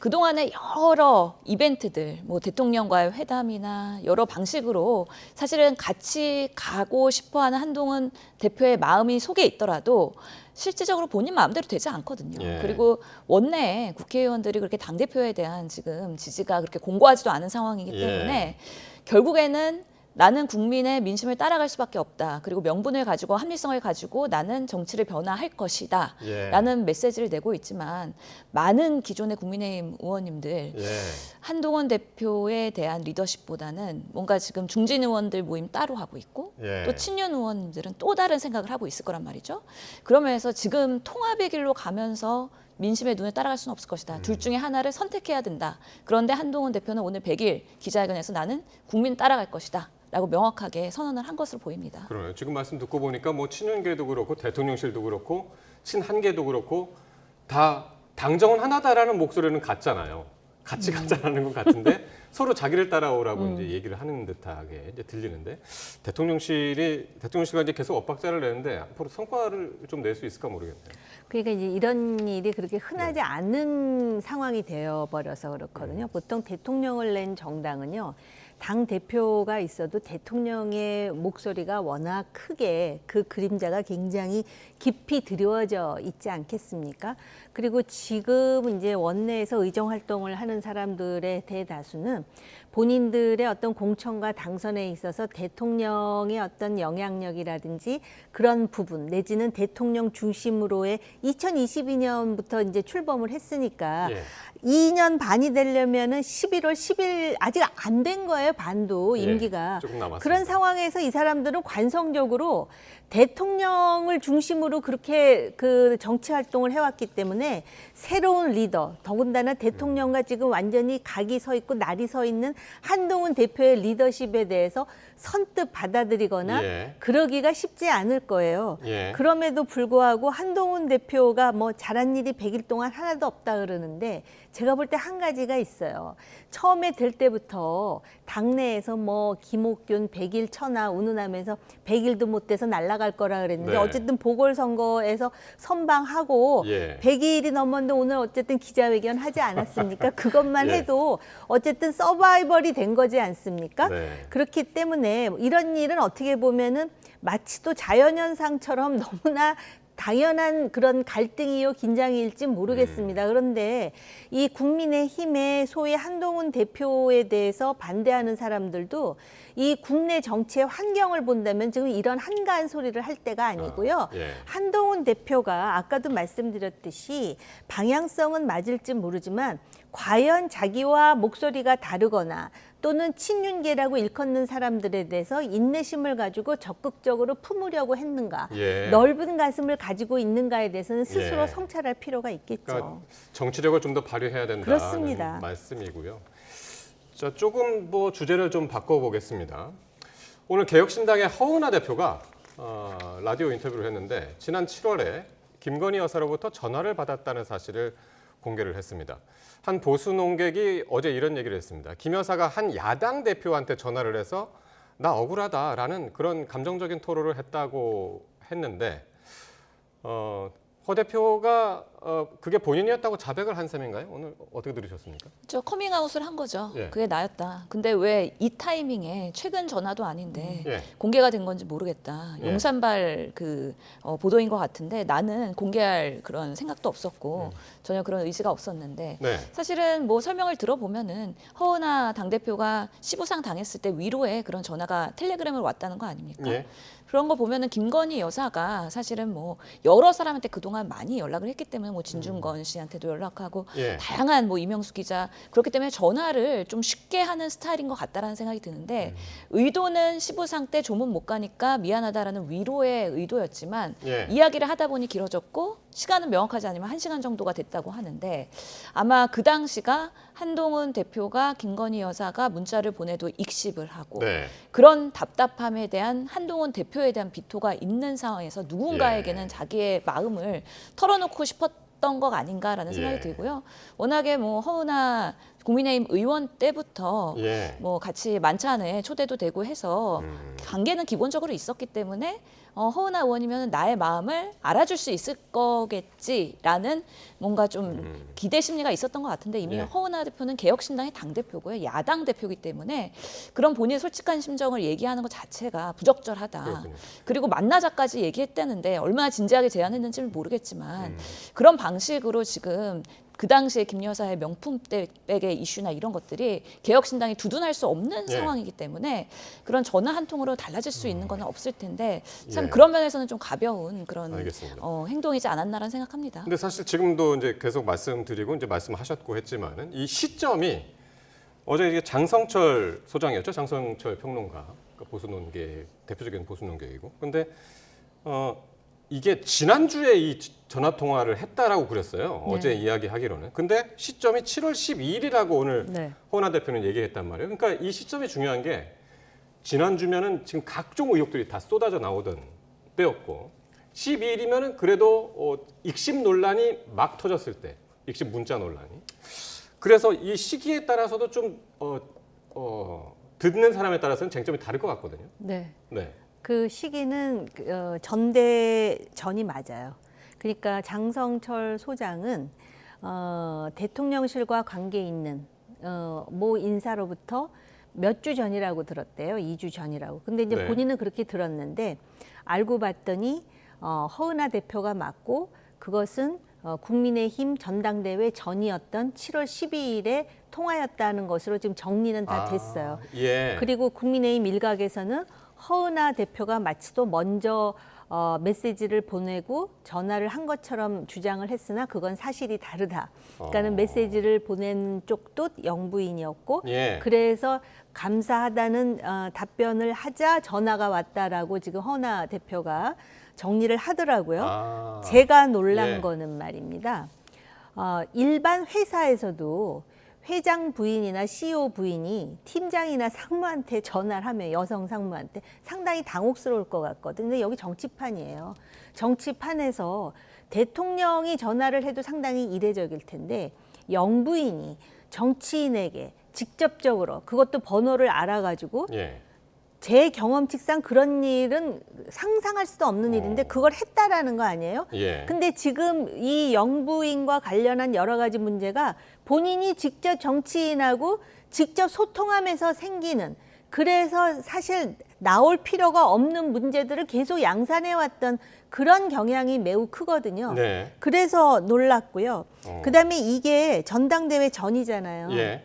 그동안의 여러 이벤트들, 뭐 대통령과의 회담이나 여러 방식으로 사실은 같이 가고 싶어하는 한동훈 대표의 마음이 속에 있더라도 실질적으로 본인 마음대로 되지 않거든요. 그리고 원내에 국회의원들이 그렇게 당대표에 대한 지금 지지가 그렇게 공고하지도 않은 상황이기 때문에 결국에는 나는 국민의 민심을 따라갈 수밖에 없다. 그리고 명분을 가지고 합리성을 가지고 나는 정치를 변화할 것이다. 라는 메시지를 내고 있지만 많은 기존의 국민의힘 의원님들 한동훈 대표에 대한 리더십보다는 뭔가 지금 중진 의원들 모임 따로 하고 있고 또 친윤 의원님들은 또 다른 생각을 하고 있을 거란 말이죠. 그러면서 지금 통합의 길로 가면서 민심의 눈에 따라갈 수는 없을 것이다. 둘 중에 하나를 선택해야 된다. 그런데 한동훈 대표는 오늘 100일 기자회견에서 나는 국민 따라갈 것이다. 라고 명확하게 선언을 한 것으로 보입니다. 그러네요. 지금 말씀 듣고 보니까 뭐 친윤계도 그렇고 대통령실도 그렇고 친한계도 그렇고 다 당정은 하나다라는 목소리는 같잖아요. 같이 가자라는 건 같은데 서로 자기를 따라오라고 이제 얘기를 하는 듯하게 이제 들리는데 대통령실가 이제 계속 엇박자를 내는데 앞으로 성과를 좀 낼 수 있을까 모르겠네요. 그러니까 이제 이런 일이 그렇게 흔하지 않은 상황이 되어 버려서 그렇거든요. 보통 대통령을 낸 정당은요. 당 대표가 있어도 대통령의 목소리가 워낙 크게 그 그림자가 굉장히 깊이 드리워져 있지 않겠습니까? 그리고 지금 이제 원내에서 의정 활동을 하는 사람들의 대다수는 본인들의 어떤 공천과 당선에 있어서 대통령의 어떤 영향력이라든지 그런 부분 내지는 대통령 중심으로의 2022년부터 이제 출범을 했으니까 2년 반이 되려면은 11월 10일 아직 안 된 거예요, 반도 임기가. 조금 남았습니다. 그런 상황에서 이 사람들은 관성적으로 대통령을 중심으로 그렇게 그 정치 활동을 해왔기 때문에 새로운 리더, 더군다나 대통령과 지금 완전히 각이 서 있고 날이 서 있는 한동훈 대표의 리더십에 대해서 선뜻 받아들이거나 그러기가 쉽지 않을 거예요. 그럼에도 불구하고 한동훈 대표가 뭐 잘한 일이 100일 동안 하나도 없다 그러는데 제가 볼 때 한 가지가 있어요. 처음에 될 때부터 당내에서 뭐 김옥균 100일 천하 운운하면서 100일도 못 돼서 날아갈 거라 그랬는데 어쨌든 보궐선거에서 선방하고 100일이 넘었는데 오늘 어쨌든 기자회견 하지 않았습니까? 그것만 해도 어쨌든 서바이벌이 된 거지 않습니까? 그렇기 때문에 이런 일은 어떻게 보면은 마치 또 자연현상처럼 너무나 당연한 그런 갈등이요 긴장일지 모르겠습니다. 그런데 이 국민의힘의 소위 한동훈 대표에 대해서 반대하는 사람들도 이 국내 정치의 환경을 본다면 지금 이런 한가한 소리를 할 때가 아니고요. 한동훈 대표가 아까도 말씀드렸듯이 방향성은 맞을지 모르지만 과연 자기와 목소리가 다르거나 또는 친윤계라고 일컫는 사람들에 대해서 인내심을 가지고 적극적으로 품으려고 했는가, 넓은 가슴을 가지고 있는가에 대해서는 스스로 성찰할 필요가 있겠죠. 그러니까 정치력을 좀 더 발휘해야 된다는 그렇습니다. 말씀이고요. 자, 조금 뭐 주제를 좀 바꿔보겠습니다. 오늘 개혁신당의 허은하 대표가 라디오 인터뷰를 했는데 지난 7월에 김건희 여사로부터 전화를 받았다는 사실을 공개를 했습니다. 한 보수 농객이 어제 이런 얘기를 했습니다. 김 여사가 한 야당 대표한테 전화를 해서 나 억울하다라는 그런 감정적인 토로를 했다고 했는데 허 대표가 그게 본인이었다고 자백을 한 셈인가요? 오늘 어떻게 들으셨습니까? 저 커밍아웃을 한 거죠. 그게 나였다. 근데 왜 이 타이밍에 최근 전화도 아닌데 공개가 된 건지 모르겠다. 용산발 그 보도인 것 같은데 나는 공개할 그런 생각도 없었고 전혀 그런 의지가 없었는데 사실은 뭐 설명을 들어보면은 허은하 당대표가 시부상 당했을 때 위로에 그런 전화가 텔레그램으로 왔다는 거 아닙니까? 그런 거 보면은 김건희 여사가 사실은 뭐 여러 사람한테 그동안 많이 연락을 했기 때문에 뭐 진중권 씨한테도 연락하고 다양한 뭐 이명수 기자 그렇기 때문에 전화를 좀 쉽게 하는 스타일인 것 같다라는 생각이 드는데 의도는 시부상 때 조문 못 가니까 미안하다라는 위로의 의도였지만 이야기를 하다 보니 길어졌고 시간은 명확하지 않으면 1시간 정도가 됐다고 하는데 아마 그 당시가 한동훈 대표가 김건희 여사가 문자를 보내도 익십을 하고 그런 답답함에 대한 한동훈 대표에 대한 비토가 있는 상황에서 누군가에게는 자기의 마음을 털어놓고 싶었던 것 아닌가라는 생각이 들고요. 워낙에 뭐 허은하 국민의힘 의원 때부터 예. 뭐 같이 만찬에 초대도 되고 해서 관계는 기본적으로 있었기 때문에 허은하 의원이면 나의 마음을 알아줄 수 있을 거겠지라는 뭔가 좀 기대 심리가 있었던 것 같은데 이미 예. 허은하 대표는 개혁신당의 당대표고요. 야당 대표이기 때문에 그런 본인의 솔직한 심정을 얘기하는 것 자체가 부적절하다. 그렇군요. 그리고 만나자까지 얘기했다는데 얼마나 진지하게 제안했는지는 모르겠지만 그런 방식으로 지금 그 당시에 김 여사의 명품백의 이슈나 이런 것들이 개혁신당이 두둔할 수 없는 예. 상황이기 때문에 그런 전화 한 통으로 달라질 수 있는 건 없을 텐데 참 예. 그런 면에서는 좀 가벼운 그런 알겠습니다. 행동이지 않았나라는 생각합니다. 근데 사실 지금도 이제 계속 말씀드리고 이제 말씀하셨고 했지만은 이 시점이 어제 이게 장성철 소장이었죠. 장성철 평론가, 그러니까 보수논계 대표적인 보수논계이고. 근데 이게 지난주에 이 전화 통화를 했다라고 그랬어요. 네. 어제 이야기하기로는. 근데 시점이 7월 12일이라고 오늘 네. 허은하 대표는 얘기했단 말이에요. 그러니까 이 시점이 중요한 게 지난주면은 지금 각종 의혹들이 다 쏟아져 나오던 때였고 12일이면은 그래도 익심 논란이 막 터졌을 때, 익심 문자 논란이. 그래서 이 시기에 따라서도 좀 듣는 사람에 따라서는 쟁점이 다를 것 같거든요. 네. 네. 그 시기는 전대 전이 맞아요. 그러니까 장성철 소장은 대통령실과 관계 있는 모 인사로부터 몇 주 전이라고 들었대요. 2주 전이라고. 근데 이제 네. 본인은 그렇게 들었는데 알고 봤더니 허은하 대표가 맞고 그것은 국민의힘 전당대회 전이었던 7월 12일에 통화였다는 것으로 지금 정리는 다 됐어요. 예. 그리고 국민의힘 일각에서는 허은하 대표가 마치도 먼저 메시지를 보내고 전화를 한 것처럼 주장을 했으나 그건 사실이 다르다. 그러니까는 메시지를 보낸 쪽도 영부인이었고 예. 그래서 감사하다는 답변을 하자 전화가 왔다라고 지금 허은하 대표가 정리를 하더라고요. 제가 놀란 예. 거는 말입니다. 일반 회사에서도 회장 부인이나 CEO 부인이 팀장이나 상무한테 전화를 하면 여성 상무한테 상당히 당혹스러울 것 같거든요. 근데 여기 정치판이에요. 정치판에서 대통령이 전화를 해도 상당히 이례적일 텐데 영부인이 정치인에게 직접적으로 그것도 번호를 알아가지고 예. 제 경험칙상 그런 일은 상상할 수도 없는 일인데 그걸 했다라는 거 아니에요? 예. 근데 지금 이 영부인과 관련한 여러 가지 문제가 본인이 직접 정치인하고 직접 소통하면서 생기는 그래서 사실 나올 필요가 없는 문제들을 계속 양산해왔던 그런 경향이 매우 크거든요. 네. 그래서 놀랐고요. 그다음에 이게 전당대회 전이잖아요. 예.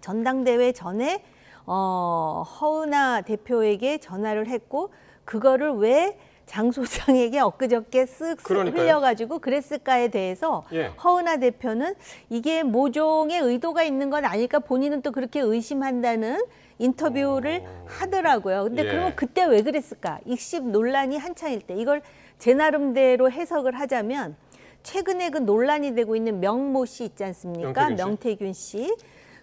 전당대회 전에 허은하 대표에게 전화를 했고 그거를 왜 장 소장에게 엊그저께 쓱 그러니까요. 흘려가지고 그랬을까에 대해서 예. 허은하 대표는 이게 모종의 의도가 있는 건 아닐까 본인은 또 그렇게 의심한다는 인터뷰를 하더라고요. 근데 예. 그러면 그때 왜 그랬을까? 익십 논란이 한창일 때 이걸 제 나름대로 해석을 하자면 최근에 그 논란이 되고 있는 명모 씨 있지 않습니까? 명태균 씨.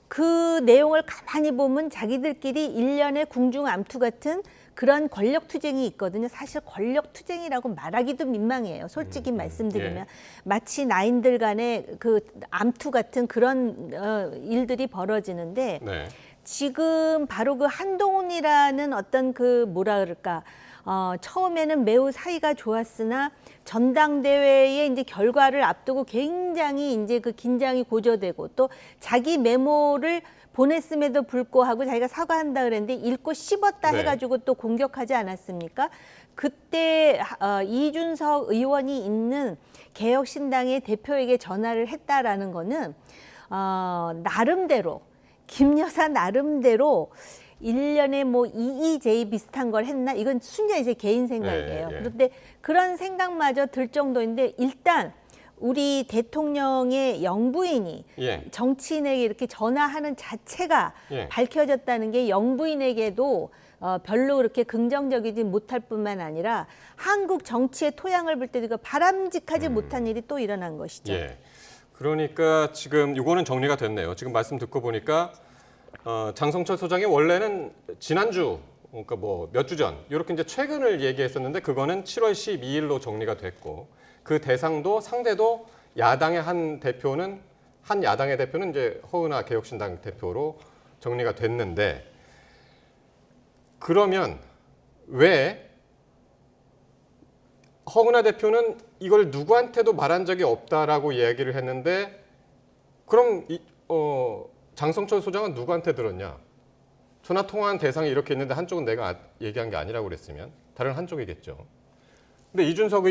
그 내용을 가만히 보면 자기들끼리 일련의 궁중암투 같은 그런 권력투쟁이 있거든요. 사실 권력투쟁이라고 말하기도 민망해요. 솔직히 말씀드리면. 예. 마치 나인들 간의 그 암투 같은 그런 일들이 벌어지는데 네. 지금 바로 그 한동훈이라는 어떤 그 뭐라 그럴까 처음에는 매우 사이가 좋았으나 전당대회의 이제 결과를 앞두고 굉장히 이제 그 긴장이 고조되고 또 자기 메모를 보냈음에도 불구하고 자기가 사과한다 그랬는데 읽고 씹었다 네. 해가지고 또 공격하지 않았습니까? 그때 이준석 의원이 있는 개혁신당의 대표에게 전화를 했다라는 거는 나름대로 김 여사 나름대로 일련의 뭐 EEJ 비슷한 걸 했나? 이건 순전히 제 개인 생각이에요. 예, 예. 그런데 그런 생각마저 들 정도인데 일단 우리 대통령의 영부인이 예. 정치인에게 이렇게 전화하는 자체가 예. 밝혀졌다는 게 영부인에게도 별로 그렇게 긍정적이지 못할 뿐만 아니라 한국 정치의 토양을 볼 때도 바람직하지 못한 일이 또 일어난 것이죠. 예. 그러니까 지금 이거는 정리가 됐네요. 지금 말씀 듣고 보니까 장성철 소장이 원래는 지난주 그러니까 뭐 몇 주 전 이렇게 이제 최근을 얘기했었는데 그거는 7월 12일로 정리가 됐고 그 대상도 상대도 야당의 한 대표는 한 야당의 대표는 이제 허은하 개혁신당 대표로 정리가 됐는데 그러면 왜 허은하 대표는 이걸 누구한테도 말한 적이 없다라고 이야기를 했는데 그럼 장성철 소장은 누구한테 들었냐? 전화 통화한 대상이 이렇게 있는데 한쪽은 내가 얘기한 게 아니라고 그랬으면 다른 한쪽이겠죠. 근데 이준석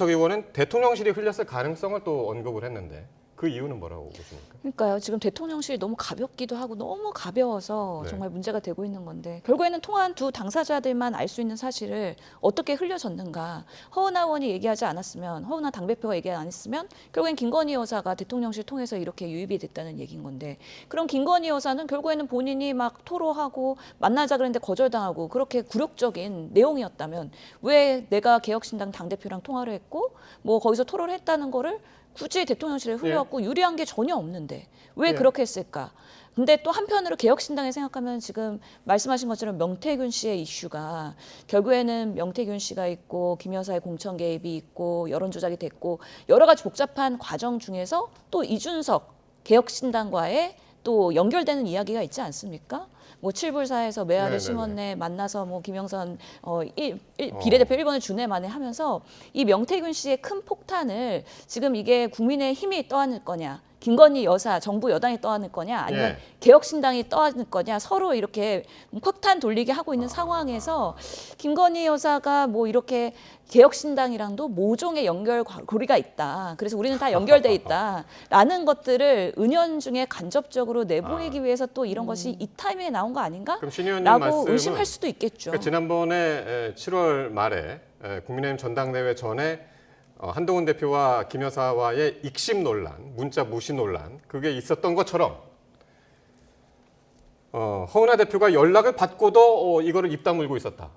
의원은 대통령실이 흘렸을 가능성을 또 언급을 했는데 그 이유는 뭐라고 보십니까? 그러니까요. 지금 대통령실이 너무 가볍기도 하고 너무 가벼워서 네. 정말 문제가 되고 있는 건데 결국에는 통화한 두 당사자들만 알 수 있는 사실을 어떻게 흘려졌는가. 허은하 의원이 얘기하지 않았으면 허은하 당대표가 얘기 안 했으면 결국엔 김건희 여사가 대통령실 통해서 이렇게 유입이 됐다는 얘기인 건데 그럼 김건희 여사는 결국에는 본인이 막 토로하고 만나자 그랬는데 거절당하고 그렇게 굴욕적인 내용이었다면 왜 내가 개혁신당 당대표랑 통화를 했고 뭐 거기서 토로를 했다는 거를 굳이 대통령실에 흘려갖고 유리한 게 전혀 없는데 왜 그렇게 했을까? 근데 또 한편으로 개혁신당에 생각하면 지금 말씀하신 것처럼 명태균 씨의 이슈가 결국에는 명태균 씨가 있고 김 여사의 공천 개입이 있고 여론 조작이 됐고 여러 가지 복잡한 과정 중에서 또 이준석 개혁신당과의 또 연결되는 이야기가 있지 않습니까? 뭐 칠불사에서 매화를 심었네 만나서 뭐 김영선 비례대표 1번을 주네 만에 하면서 이 명태균 씨의 큰 폭탄을 지금 이게 국민의힘이 떠안을 거냐 김건희 여사 정부 여당이 떠안을 거냐 아니면 개혁신당이 떠안을 거냐 서로 이렇게 폭탄 돌리게 하고 있는 상황에서 김건희 여사가 뭐 이렇게 개혁신당이랑도 모종의 연결고리가 있다. 그래서 우리는 다 연결돼 있다라는 것들을 은연중에 간접적으로 내보이기 위해서 또 이런 것이 이 타이밍에 나온 거 아닌가? 그럼 신 의원님 라고 말씀은 의심할 수도 있겠죠. 그러니까 지난번에 7월 말에 국민의힘 전당대회 전에 한동훈 대표와 김 여사와의 익심 논란, 문자 무시 논란 그게 있었던 것처럼 허은하 대표가 연락을 받고도 이거를 입 다물고 있었다.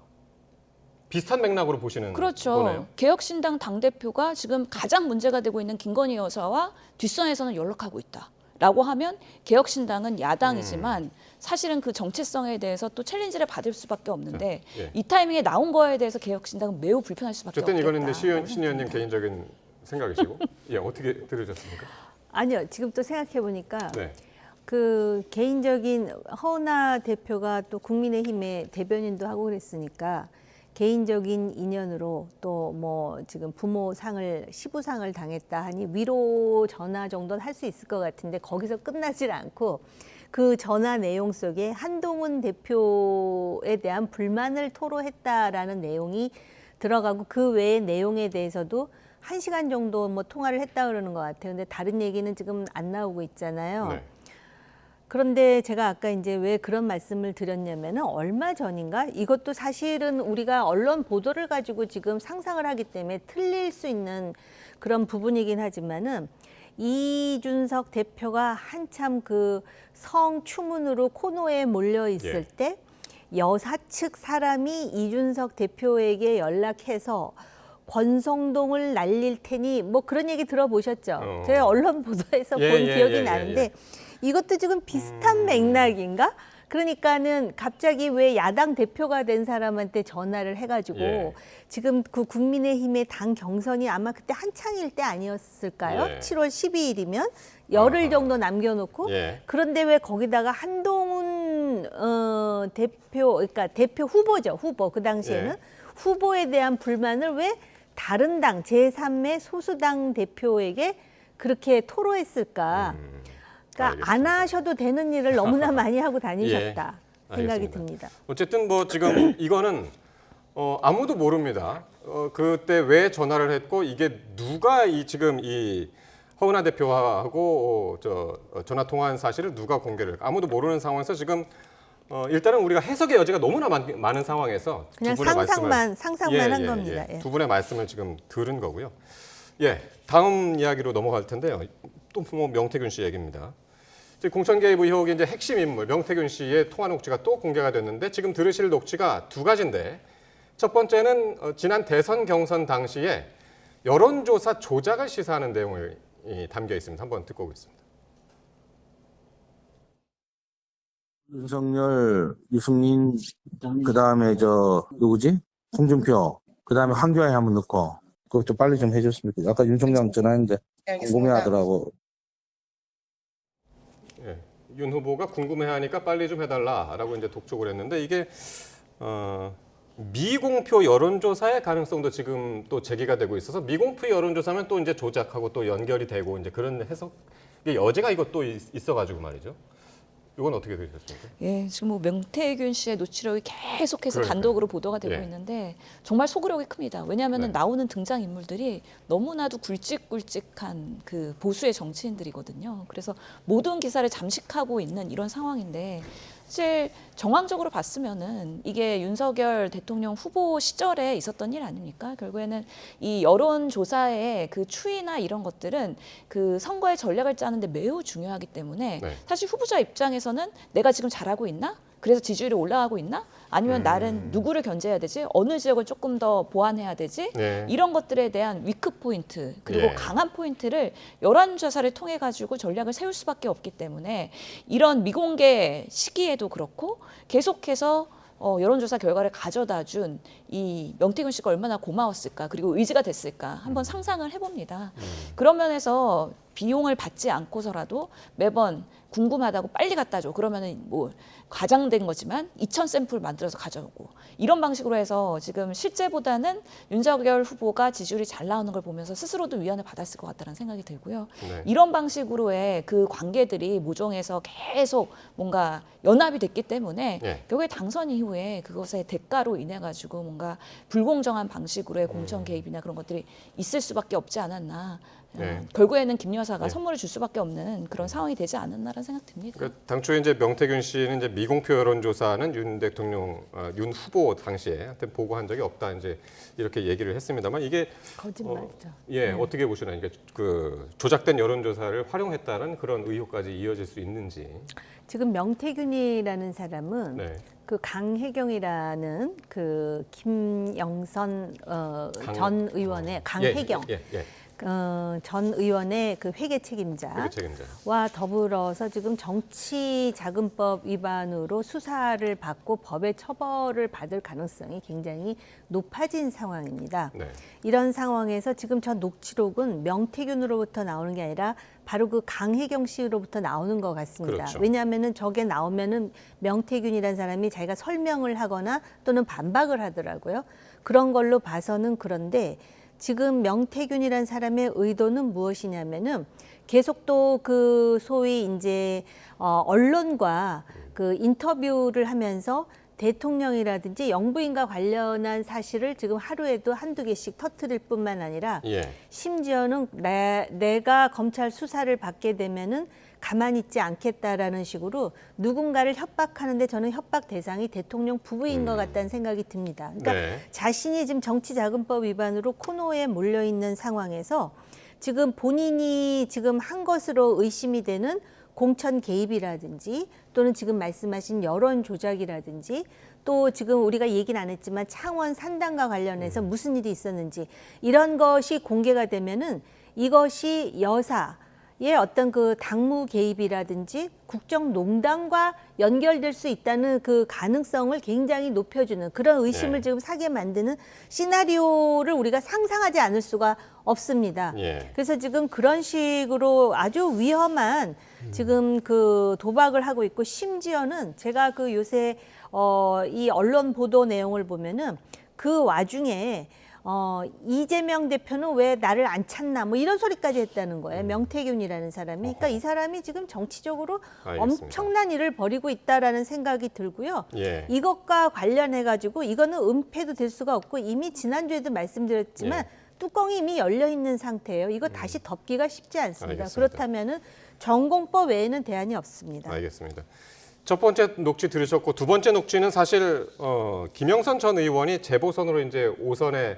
비슷한 맥락으로 보시는 그렇죠. 거네요. 개혁신당 당대표가 지금 가장 문제가 되고 있는 김건희 여사와 뒷선에서는 연락하고 있다라고 하면 개혁신당은 야당이지만 사실은 그 정체성에 대해서 또 챌린지를 받을 수밖에 없는데 이 타이밍에 나온 거에 대해서 개혁신당은 매우 불편할 수밖에 없겠다. 어쨌든 이거는 근데 신 의원님 개인적인 생각이시고 어떻게 들으셨습니까? 아니요. 지금 또 생각해 보니까 그 개인적인 허은하 대표가 또 국민의힘의 대변인도 하고 그랬으니까 개인적인 인연으로 또 뭐 지금 부모상을 시부상을 당했다 하니 위로 전화 정도는 할 수 있을 것 같은데 거기서 끝나질 않고 그 전화 내용 속에 한동훈 대표에 대한 불만을 토로했다라는 내용이 들어가고 그 외의 내용에 대해서도 1시간 정도 뭐 통화를 했다 그러는 것 같아요. 근데 다른 얘기는 지금 안 나오고 있잖아요. 그런데 제가 아까 이제 왜 그런 말씀을 드렸냐면은 얼마 전인가 이것도 사실은 우리가 언론 보도를 가지고 지금 상상을 하기 때문에 틀릴 수 있는 그런 부분이긴 하지만은 이준석 대표가 한참 그 성추문으로 코너에 몰려 있을 때 여사 측 사람이 이준석 대표에게 연락해서 권성동을 날릴 테니 뭐 그런 얘기 들어보셨죠? 저희 언론 보도에서 본 기억이 나는데 이것도 지금 비슷한 맥락인가? 그러니까는 갑자기 왜 야당 대표가 된 사람한테 전화를 해가지고 지금 그 국민의힘의 당 경선이 아마 그때 한창일 때 아니었을까요? 7월 12일이면 열흘 정도 남겨놓고 그런데 왜 거기다가 한동훈 대표, 그러니까 대표 후보죠. 후보 그 당시에는 후보에 대한 불만을 왜 다른 당 제3의 소수당 대표에게 그렇게 토로했을까? 그러니까 안 하셔도 되는 일을 너무나 많이 하고 다니셨다 생각이 듭니다. 어쨌든 뭐 지금 이거는 아무도 모릅니다. 그때 왜 전화를 했고 이게 누가 지금 이 허은하 대표하고 전화 통화한 사실을 누가 공개를 아무도 모르는 상황에서 지금 일단은 우리가 해석의 여지가 너무나 많은 상황에서 그냥 두 분의 상상만 한 겁니다. 두 분의 말씀을 지금 들은 거고요. 다음 이야기로 넘어갈 텐데요. 또 뭐 명태균 씨 얘기입니다. 공천 개입 의혹의 이제 핵심 인물 명태균 씨의 통화 녹취가 또 공개가 됐는데 지금 들으실 녹취가 두 가지인데 첫 번째는 지난 대선 경선 당시에 여론조사 조작을 시사하는 내용이 담겨 있습니다. 한번 듣고 오겠습니다. 윤석열, 유승민, 그 다음에 누구지? 홍준표, 그 다음에 황교안이 한번 넣고 그거 좀 빨리 좀 해줬으면 좋겠어요. 아까 윤 총장 전화했는데 궁금해하더라고. 윤 후보가 궁금해하니까 빨리 좀 해달라라고 이제 독촉을 했는데 이게 미공표 여론조사의 가능성도 지금 또 제기가 되고 있어서 미공표 여론조사면 또 이제 조작하고 또 연결이 되고 이제 그런 해석 여지가 이것도 있어가지고 말이죠. 이건 어떻게 들으셨습니까? 예, 지금 뭐 명태균 씨의 노치력이 계속해서 그러니까요. 단독으로 보도가 되고 예. 있는데 정말 소구력이 큽니다. 왜냐하면 네. 나오는 등장 인물들이 너무나도 굵직굵직한 그 보수의 정치인들이거든요. 그래서 모든 기사를 잠식하고 있는 이런 상황인데 사실 정황적으로 봤으면은 이게 윤석열 대통령 후보 시절에 있었던 일 아닙니까? 결국에는 이 여론조사의 그 추이나 이런 것들은 그 선거의 전략을 짜는데 매우 중요하기 때문에 네. 사실 후보자 입장에서는 내가 지금 잘하고 있나? 그래서 지지율이 올라가고 있나? 아니면 나는 누구를 견제해야 되지? 어느 지역을 조금 더 보완해야 되지? 네. 이런 것들에 대한 위크 포인트 그리고 예. 강한 포인트를 여론조사를 통해 가지고 전략을 세울 수밖에 없기 때문에 이런 미공개 시기에도 그렇고 계속해서 여론조사 결과를 가져다 준 이 명태균 씨가 얼마나 고마웠을까 그리고 의지가 됐을까 한번 상상을 해봅니다. 그런 면에서 비용을 받지 않고서라도 매번 궁금하다고 빨리 갖다 줘. 그러면은 뭐 과장된 거지만 2,000샘플 만들어서 가져오고 이런 방식으로 해서 지금 실제보다는 윤석열 후보가 지지율이 잘 나오는 걸 보면서 스스로도 위안을 받았을 것 같다는 생각이 들고요. 네. 이런 방식으로의 그 관계들이 모종에서 계속 뭔가 연합이 됐기 때문에 네. 결국에 당선 이후에 그것의 대가로 인해 가지고 뭔가 불공정한 방식으로의 공천 개입이나 그런 것들이 있을 수밖에 없지 않았나. 네. 결국에는 김 여사가 네. 선물을 줄 수밖에 없는 그런 상황이 되지 않았나라는 생각 듭니다. 그러니까 당초에 이제 명태균 씨는 이제 미공표 여론조사는 윤 대통령, 윤 후보 당시에 한테 보고한 적이 없다 이제 이렇게 얘기를 했습니다만 이게 거짓말이죠. 어떻게 보시나요? 이게 그 조작된 여론조사를 활용했다는 그런 의혹까지 이어질 수 있는지. 지금 명태균이라는 사람은 네. 그 강혜경이라는 그 김영선 전 의원의 강혜경 전 의원의 그 회계 책임자와 더불어서 지금 정치자금법 위반으로 수사를 받고 법의 처벌을 받을 가능성이 굉장히 높아진 상황입니다. 네. 이런 상황에서 지금 저 녹취록은 명태균으로부터 나오는 게 아니라 바로 그 강혜경 씨로부터 나오는 것 같습니다. 그렇죠. 왜냐하면은 저게 나오면은 명태균이라는 사람이 자기가 설명을 하거나 또는 반박을 하더라고요. 그런 걸로 봐서는 그런데 지금 명태균이라는 사람의 의도는 무엇이냐면은 계속 또 그 소위 이제 언론과 그 인터뷰를 하면서 대통령이라든지 영부인과 관련한 사실을 지금 하루에도 한두 개씩 터뜨릴 뿐만 아니라 심지어는 내가 검찰 수사를 받게 되면은 가만히 있지 않겠다라는 식으로 누군가를 협박하는데 저는 협박 대상이 대통령 부부인 것 같다는 생각이 듭니다. 그러니까 자신이 지금 정치자금법 위반으로 코너에 몰려 있는 상황에서 지금 본인이 지금 한 것으로 의심이 되는 공천 개입이라든지 또는 지금 말씀하신 여론 조작이라든지 또 지금 우리가 얘기는 안 했지만 창원 산당과 관련해서 무슨 일이 있었는지 이런 것이 공개가 되면은 이것이 여사의 어떤 그 당무 개입이라든지 국정농단과 연결될 수 있다는 그 가능성을 굉장히 높여주는 그런 의심을 지금 사게 만드는 시나리오를 우리가 상상하지 않을 수가 없습니다. 그래서 지금 그런 식으로 아주 위험한 지금 그 도박을 하고 있고 심지어는 제가 그 요새 이 언론 보도 내용을 보면은 그 와중에 이재명 대표는 왜 나를 안 찾나 뭐 이런 소리까지 했다는 거예요. 명태균이라는 사람이. 그러니까 이 사람이 지금 정치적으로 엄청난 일을 벌이고 있다라는 생각이 들고요. 이것과 관련해 가지고 이거는 은폐도 될 수가 없고 이미 지난주에도 말씀드렸지만 뚜껑이 이미 열려 있는 상태예요. 이거 다시 덮기가 쉽지 않습니다. 그렇다면은 전공법 외에는 대안이 없습니다. 알겠습니다. 첫 번째 녹취 들으셨고 두 번째 녹취는 사실 김영선 전 의원이 재보선으로 이제 5선에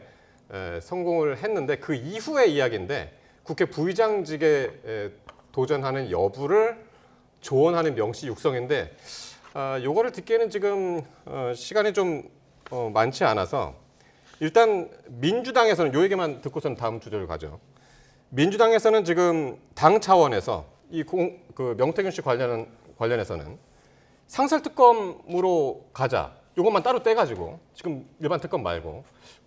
성공을 했는데 그 이후의 이야기인데 국회 부의장직에 도전하는 여부를 조언하는 명시 육성인데 요거를 듣기에는 지금 시간이 좀 많지 않아서 일단 민주당에서는 요 얘기만 듣고서는 다음 주제로 가죠. 민주당에서는 지금 당 차원에서 그 명태균 씨 관련해서는 상설특검으로 가자 이것만 따로 떼가지고 지금 일반 특검 말고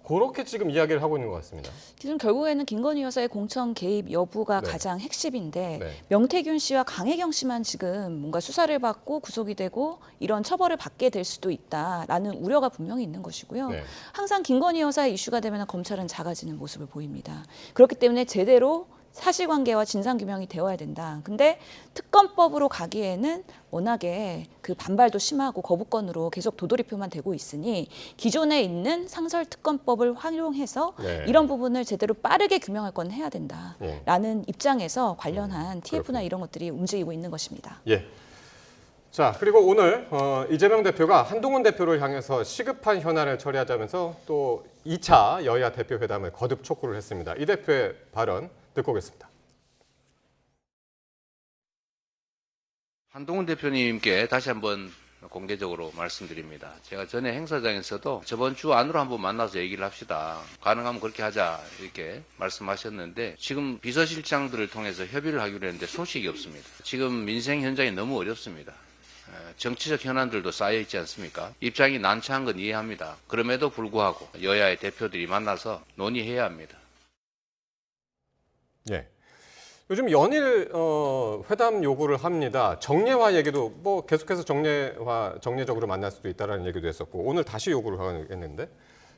그렇게 지금 이야기를 하고 있는 것 같습니다. 지금 결국에는 김건희 여사의 공천 개입 여부가 네. 가장 핵심인데 네. 명태균 씨와 강혜경 씨만 지금 뭔가 수사를 받고 구속이 되고 이런 처벌을 받게 될 수도 있다라는 우려가 분명히 있는 것이고요. 네. 항상 김건희 여사의 이슈가 되면 검찰은 작아지는 모습을 보입니다. 그렇기 때문에 제대로 사실관계와 진상규명이 되어야 된다. 근데 특검법으로 가기에는 워낙에 그 반발도 심하고 거부권으로 계속 도돌이표만 되고 있으니 기존에 있는 상설특검법을 활용해서 네. 이런 부분을 제대로 빠르게 규명할 건 해야 된다라는 네. 입장에서 관련한 TF나 그렇군요. 이런 것들이 움직이고 있는 것입니다. 예. 자, 그리고 오늘 이재명 대표가 한동훈 대표를 향해서 시급한 현안을 처리하자면서 또 2차 여야 대표 회담을 거듭 촉구를 했습니다. 이 대표의 발언 듣고 오겠습니다. 한동훈 대표님께 다시 한번 공개적으로 말씀드립니다. 제가 전에 행사장에서도 저번 주 안으로 한번 만나서 얘기를 합시다. 가능하면 그렇게 하자 이렇게 말씀하셨는데 지금 비서실장들을 통해서 협의를 하기로 했는데 소식이 없습니다. 지금 민생 현장이 너무 어렵습니다. 정치적 현안들도 쌓여 있지 않습니까? 입장이 난처한 건 이해합니다. 그럼에도 불구하고 여야의 대표들이 만나서 논의해야 합니다. 예. 요즘 연일 회담 요구를 합니다. 정례화 얘기도 뭐 계속해서 정례적으로 만날 수도 있다라는 얘기도 했었고 오늘 다시 요구를 했는데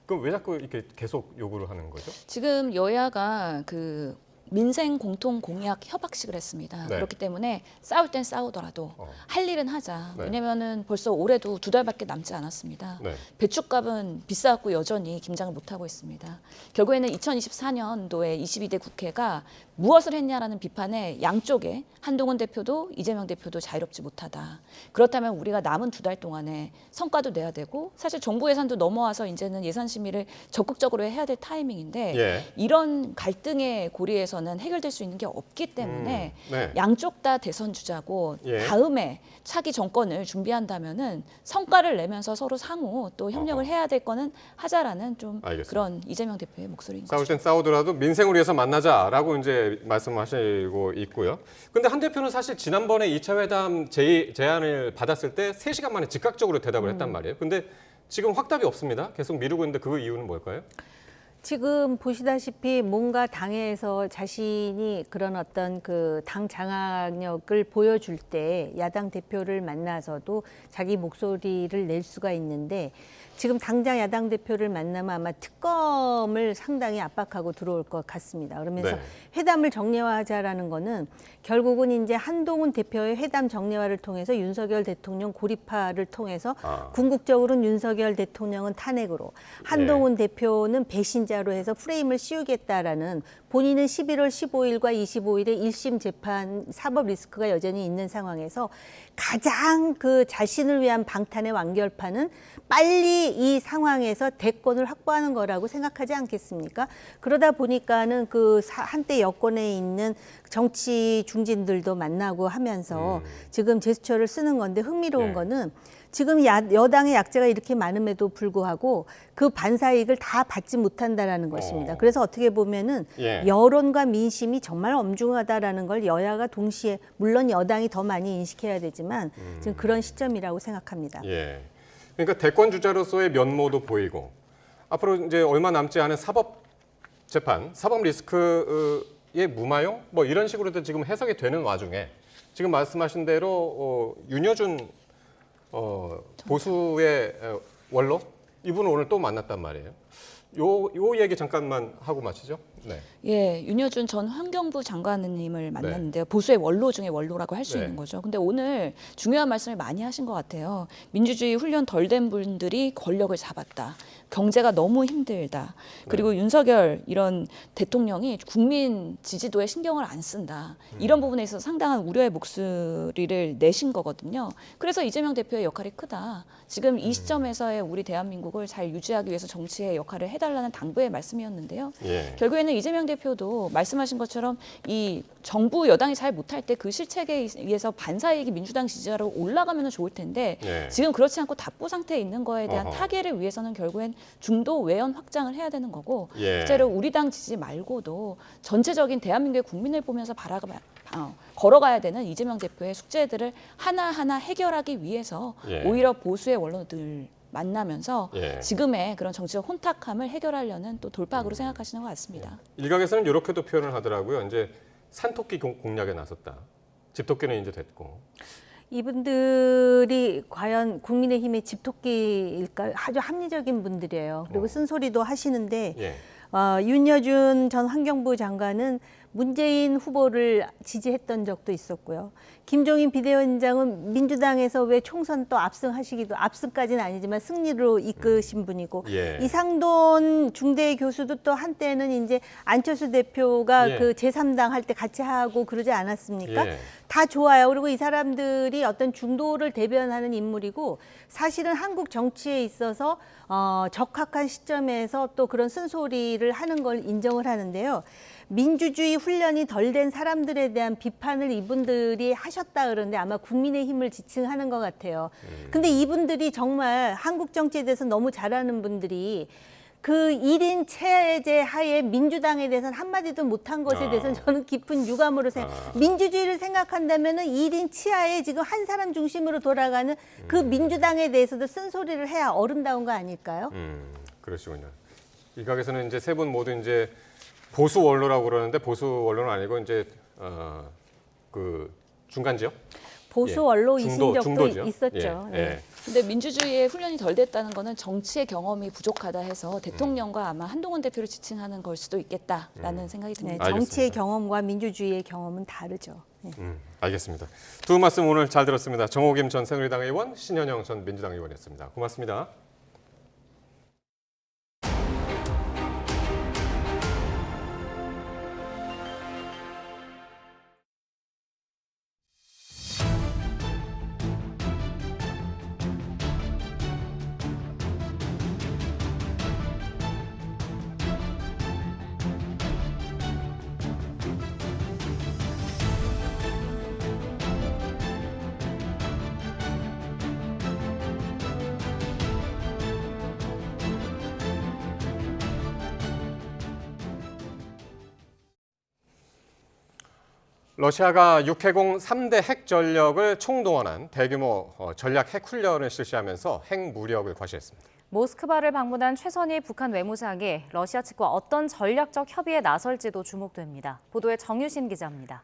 그럼 왜 자꾸 이렇게 계속 요구를 하는 거죠? 지금 여야가 그 민생 공통 공약 협약식을 했습니다. 네. 그렇기 때문에 싸울 땐 싸우더라도 할 일은 하자. 네. 왜냐면은 벌써 올해도 2달밖에 남지 않았습니다. 네. 배춧값은 비싸갖고 여전히 김장을 못하고 있습니다. 결국에는 2024년도에 22대 국회가 무엇을 했냐라는 비판에 양쪽에 한동훈 대표도 이재명 대표도 자유롭지 못하다. 그렇다면 우리가 남은 2달 동안에 성과도 내야 되고 사실 정부 예산도 넘어와서 이제는 예산 심의를 적극적으로 해야 될 타이밍인데 예. 이런 갈등의 고리에서는 해결될 수 있는 게 없기 때문에 네. 양쪽 다 대선 주자고 예. 다음에 차기 정권을 준비한다면은 성과를 내면서 서로 상호 또 협력을 해야 될 거는 하자라는 좀 알겠습니다. 그런 이재명 대표의 목소리인 싸울 거죠. 땐 싸우더라도 민생을 위해서 만나자라고 이제 말씀하시고 있고요. 근데 한 대표는 사실 지난번에 2차 회담 제안을 받았을 때 3시간 만에 즉각적으로 대답을 했단 말이에요. 근데 지금 확답이 없습니다. 계속 미루고 있는데 그 이유는 뭘까요? 지금 보시다시피 뭔가 당에서 자신이 그런 어떤 그 당 장악력을 보여줄 때 야당 대표를 만나서도 자기 목소리를 낼 수가 있는데 지금 당장 야당 대표를 만나면 아마 특검을 상당히 압박하고 들어올 것 같습니다. 그러면서 네. 회담을 정례화하자라는 거는 결국은 이제 한동훈 대표의 회담 정례화를 통해서 윤석열 대통령 고립화를 통해서 궁극적으로는 윤석열 대통령은 탄핵으로 한동훈 대표는 배신자로 해서 프레임을 씌우겠다라는 본인은 11월 15일과 25일에 1심 재판 사법 리스크가 여전히 있는 상황에서 가장 그 자신을 위한 방탄의 완결판은 빨리 이 상황에서 대권을 확보하는 거라고 생각하지 않겠습니까? 그러다 보니까는 그 한때 여권에 있는 정치 중진들도 만나고 하면서 지금 제스처를 쓰는 건데 흥미로운 거는 지금 여당의 약자가 이렇게 많음에도 불구하고 그 반사이익을 다 받지 못한다라는 것입니다. 그래서 어떻게 보면은 여론과 민심이 정말 엄중하다라는 걸 여야가 동시에 물론 여당이 더 많이 인식해야 되지만 지금 그런 시점이라고 생각합니다. 예. 그러니까 대권 주자로서의 면모도 보이고 앞으로 이제 얼마 남지 않은 사법 재판, 사법 리스크의 무마용 뭐 이런 식으로도 지금 해석이 되는 와중에 지금 말씀하신 대로 윤여준 보수의 원로 이분을 오늘 또 만났단 말이에요. 요 얘기 잠깐만 하고 마치죠. 네. 예, 윤여준 전 환경부 장관님을 만났는데요. 보수의 원로 중에 원로라고 할 수 있는 거죠. 근데 오늘 중요한 말씀을 많이 하신 것 같아요. 민주주의 훈련 덜 된 분들이 권력을 잡았다. 경제가 너무 힘들다. 그리고 윤석열 이런 대통령이 국민 지지도에 신경을 안 쓴다. 이런 부분에 있어서 상당한 우려의 목소리를 내신 거거든요. 그래서 이재명 대표의 역할이 크다. 지금 이 시점에서의 우리 대한민국을 잘 유지하기 위해서 정치의 역할을 해달라는 당부의 말씀이었는데요. 결국에는 이재명 대표도 말씀하신 것처럼 이 정부 여당이 잘 못할 때 그 실책에 의해서 반사이익이 민주당 지지자로 올라가면 좋을 텐데 지금 그렇지 않고 답보 상태에 있는 거에 대한 타개를 위해서는 결국엔 중도 외연 확장을 해야 되는 거고 실제로 우리 당 지지 말고도 전체적인 대한민국의 국민을 보면서 걸어가야 되는 이재명 대표의 숙제들을 하나하나 해결하기 위해서 오히려 보수의 원로들 만나면서 지금의 그런 정치적 혼탁함을 해결하려는 또 돌파구로 생각하시는 것 같습니다. 일각에서는 이렇게도 표현을 하더라고요. 이제 산토끼 공략에 나섰다. 집토끼는 이제 됐고. 이분들이 과연 국민의힘의 집토끼일까? 아주 합리적인 분들이에요. 그리고 쓴소리도 하시는데 윤여준 전 환경부 장관은 문재인 후보를 지지했던 적도 있었고요. 김종인 비대위원장은 민주당에서 왜 총선 또 압승까지는 아니지만 승리로 이끄신 분이고 이상돈 중대 교수도 또 한때는 이제 안철수 대표가 그 제3당 할 때 같이 하고 그러지 않았습니까? 다 좋아요. 그리고 이 사람들이 어떤 중도를 대변하는 인물이고 사실은 한국 정치에 있어서 적합한 시점에서 또 그런 쓴소리를 하는 걸 인정을 하는데요. 민주주의 훈련이 덜 된 사람들에 대한 비판을 이분들이 하셨다 그러는데 아마 국민의힘을 지칭하는 것 같아요. 근데 이분들이 정말 한국 정치에 대해서 너무 잘 아는 분들이 그 1인 체제 하에 민주당에 대해서는 한마디도 못한 것에 대해서는 저는 깊은 유감으로 민주주의를 생각한다면은 1인 치하에 지금 한 사람 중심으로 돌아가는 그 민주당에 대해서도 쓴소리를 해야 어른다운 거 아닐까요? 그러시군요. 일각에서는 이제 세 분 모두 이제 보수 원로라고 그러는데 보수 원로는 아니고 이제 그 중간 지역? 보수 원로이신 적도 중도죠. 있었죠. 근데 민주주의의 훈련이 덜 됐다는 거는 정치의 경험이 부족하다 해서 대통령과 아마 한동훈 대표를 지칭하는 걸 수도 있겠다라는 생각이 듭니다. 정치의 경험과 민주주의의 경험은 다르죠. 알겠습니다. 두 분 말씀 오늘 잘 들었습니다. 정호김 전 새누리당 의원, 신현영 전 민주당 의원이었습니다. 고맙습니다. 러시아가 육해공 3대 핵 전력을 총동원한 대규모 전략 핵 훈련을 실시하면서 핵 무력을 과시했습니다. 모스크바를 방문한 최선희 북한 외무상이 러시아 측과 어떤 전략적 협의에 나설지도 주목됩니다. 보도에 정유신 기자입니다.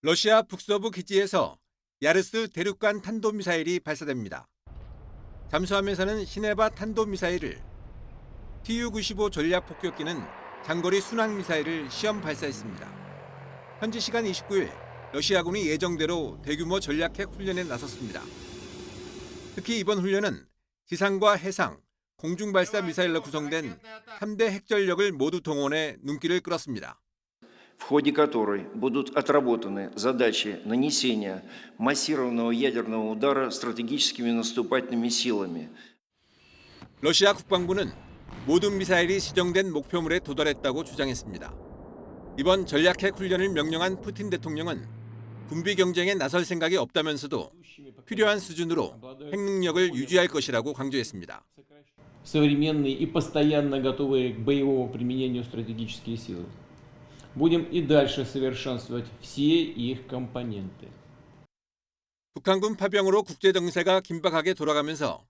러시아 북서부 기지에서 야르스 대륙간 탄도미사일이 발사됩니다. 잠수함에서는 시네바 탄도미사일을, Tu-95 전략 폭격기는 장거리 순항 미사일을 시험 발사했습니다. 현지 시간 29일 러시아군이 예정대로 대규모 전략핵 훈련에 나섰습니다. 특히 이번 훈련은 지상과 해상, 공중 발사 미사일로 구성된 3대 핵 전력을 모두 동원해 눈길을 끌었습니다. в ходе которой будут отработаны задачи нанесения массированного ядерного удара стратегическими наступательными силами. 러시아 국방부는 모든 미사일이 지정된 목표물에 도달했다고 주장했습니다. 이번 전략핵 훈련을 명령한 푸틴 대통령은 군비 경쟁에 나설 생각이 없다면서도 필요한 수준으로 핵 능력을 유지할 것이라고 강조했습니다. современные и постоянно готовые к боевому применению стратегические силы. Будем и дальше совершенствовать все их компоненты. 북한군 파병으로 국제 정세가 긴박하게 돌아가면서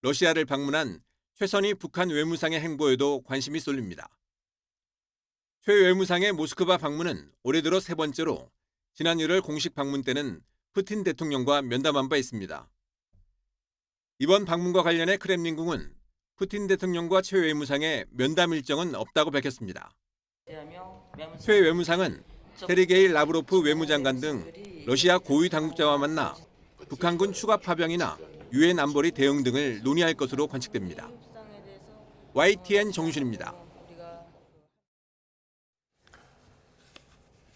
러시아를 방문한 최선희 북한 외무상의 행보에도 관심이 쏠립니다. 최 외무상의 모스크바 방문은 올해 들어 세 번째로 지난 1월 공식 방문 때는 푸틴 대통령과 면담한 바 있습니다. 이번 방문과 관련해 크렘린궁은 푸틴 대통령과 최 외무상의 면담 일정은 없다고 밝혔습니다. 최 외무상은 세르게이 라브로프 외무장관 등 러시아 고위 당국자와 만나 북한군 추가 파병이나 유엔 안보리 대응 등을 논의할 것으로 관측됩니다. YTN 정유신입니다.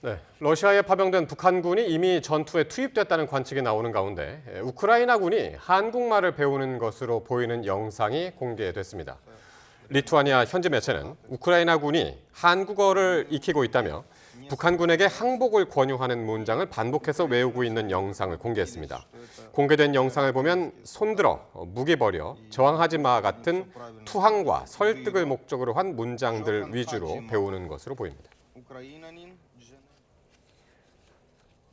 네, 러시아에 파병된 북한군이 이미 전투에 투입됐다는 관측이 나오는 가운데 우크라이나군이 한국말을 배우는 것으로 보이는 영상이 공개됐습니다. 리투아니아 현지 매체는 우크라이나군이 한국어를 익히고 있다며 북한군에게 항복을 권유하는 문장을 반복해서 외우고 있는 영상을 공개했습니다. 공개된 영상을 보면 손들어, 무기 버려, 저항하지 마 같은 투항과 설득을 목적으로 한 문장들 위주로 배우는 것으로 보입니다.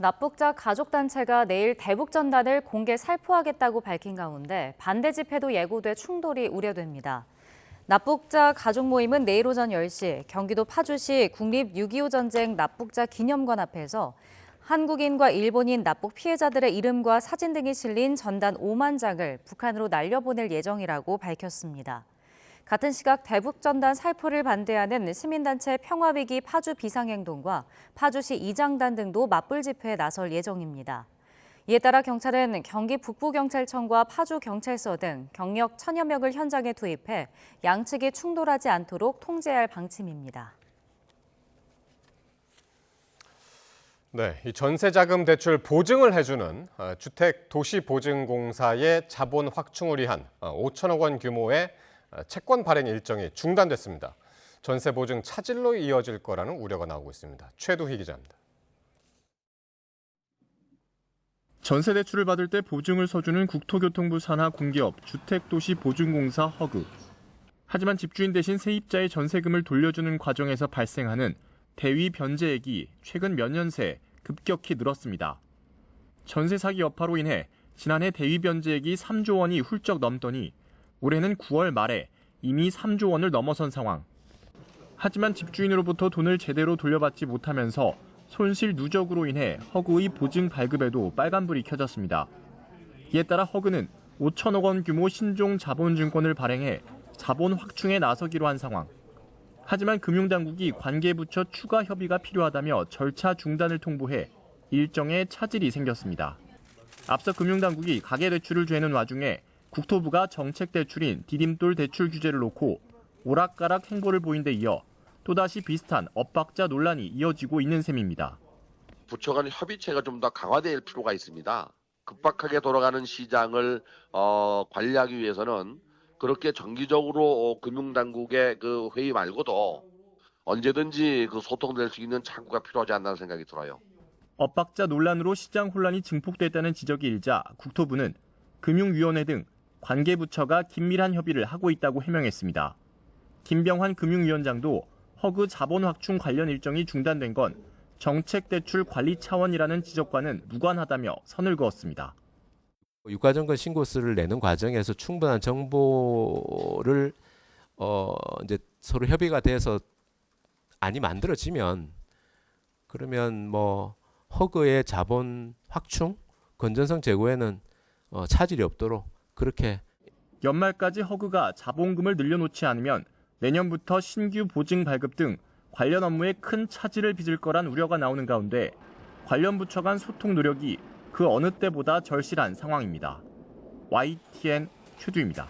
납북자 가족단체가 내일 대북전단을 공개 살포하겠다고 밝힌 가운데 반대 집회도 예고돼 충돌이 우려됩니다. 납북자 가족 모임은 내일 오전 10시 경기도 파주시 국립 6.25 전쟁 납북자 기념관 앞에서 한국인과 일본인 납북 피해자들의 이름과 사진 등이 실린 전단 5만 장을 북한으로 날려보낼 예정이라고 밝혔습니다. 같은 시각 대북전단 살포를 반대하는 시민단체 평화위기 파주 비상행동과 파주시 이장단 등도 맞불 집회에 나설 예정입니다. 이에 따라 경찰은 경기 북부경찰청과 파주경찰서 등 경력 1000여 명을 현장에 투입해 양측이 충돌하지 않도록 통제할 방침입니다. 네, 이 전세자금 대출 보증을 해주는 주택도시보증공사의 자본 확충을 위한 5천억 원 규모의 채권 발행 일정이 중단됐습니다. 전세 보증 차질로 이어질 거라는 우려가 나오고 있습니다. 최두희 기자입니다. 전세 대출을 받을 때 보증을 서주는 국토교통부 산하 공기업 주택도시보증공사 허그. 하지만 집주인 대신 세입자의 전세금을 돌려주는 과정에서 발생하는 대위 변제액이 최근 몇 년 새 급격히 늘었습니다. 전세 사기 여파로 인해 지난해 대위 변제액이 3조 원이 훌쩍 넘더니 올해는 9월 말에 이미 3조 원을 넘어선 상황. 하지만 집주인으로부터 돈을 제대로 돌려받지 못하면서 손실 누적으로 인해 허그의 보증 발급에도 빨간불이 켜졌습니다. 이에 따라 허그는 5천억 원 규모 신종 자본증권을 발행해 자본 확충에 나서기로 한 상황. 하지만 금융당국이 관계부처 추가 협의가 필요하다며 절차 중단을 통보해 일정에 차질이 생겼습니다. 앞서 금융당국이 가계대출을 죄는 와중에 국토부가 정책대출인 디딤돌 대출 규제를 놓고 오락가락 행보를 보인 데 이어 또다시 비슷한 엇박자 논란이 이어지고 있는 셈입니다. 부처 간 협의체가 좀 더 강화될 필요가 있습니다. 급박하게 돌아가는 시장을 관리하기 위해서는 그렇게 정기적으로 금융당국의 그 회의 말고도 언제든지 그 소통될 수 있는 창구가 필요하지 않나 생각이 들어요. 엇박자 논란으로 시장 혼란이 증폭됐다는 지적이 일자 국토부는 금융위원회 등 관계부처가 긴밀한 협의를 하고 있다고 해명했습니다. 김병환 금융위원장도 허그 자본 확충 관련 일정이 중단된 건 정책대출 관리 차원이라는 지적과는 무관하다며 선을 그었습니다. 유가증권 신고서를 내는 과정에서 충분한 정보를 이제 서로 협의가 돼서 안이 만들어지면 그러면 뭐 허그의 자본 확충, 건전성 제고에는 차질이 없도록 그렇게 연말까지 허그가 자본금을 늘려놓지 않으면 내년부터 신규 보증 발급 등 관련 업무에 큰 차질을 빚을 거란 우려가 나오는 가운데 관련 부처 간 소통 노력이 그 어느 때보다 절실한 상황입니다. YTN 최두입니다.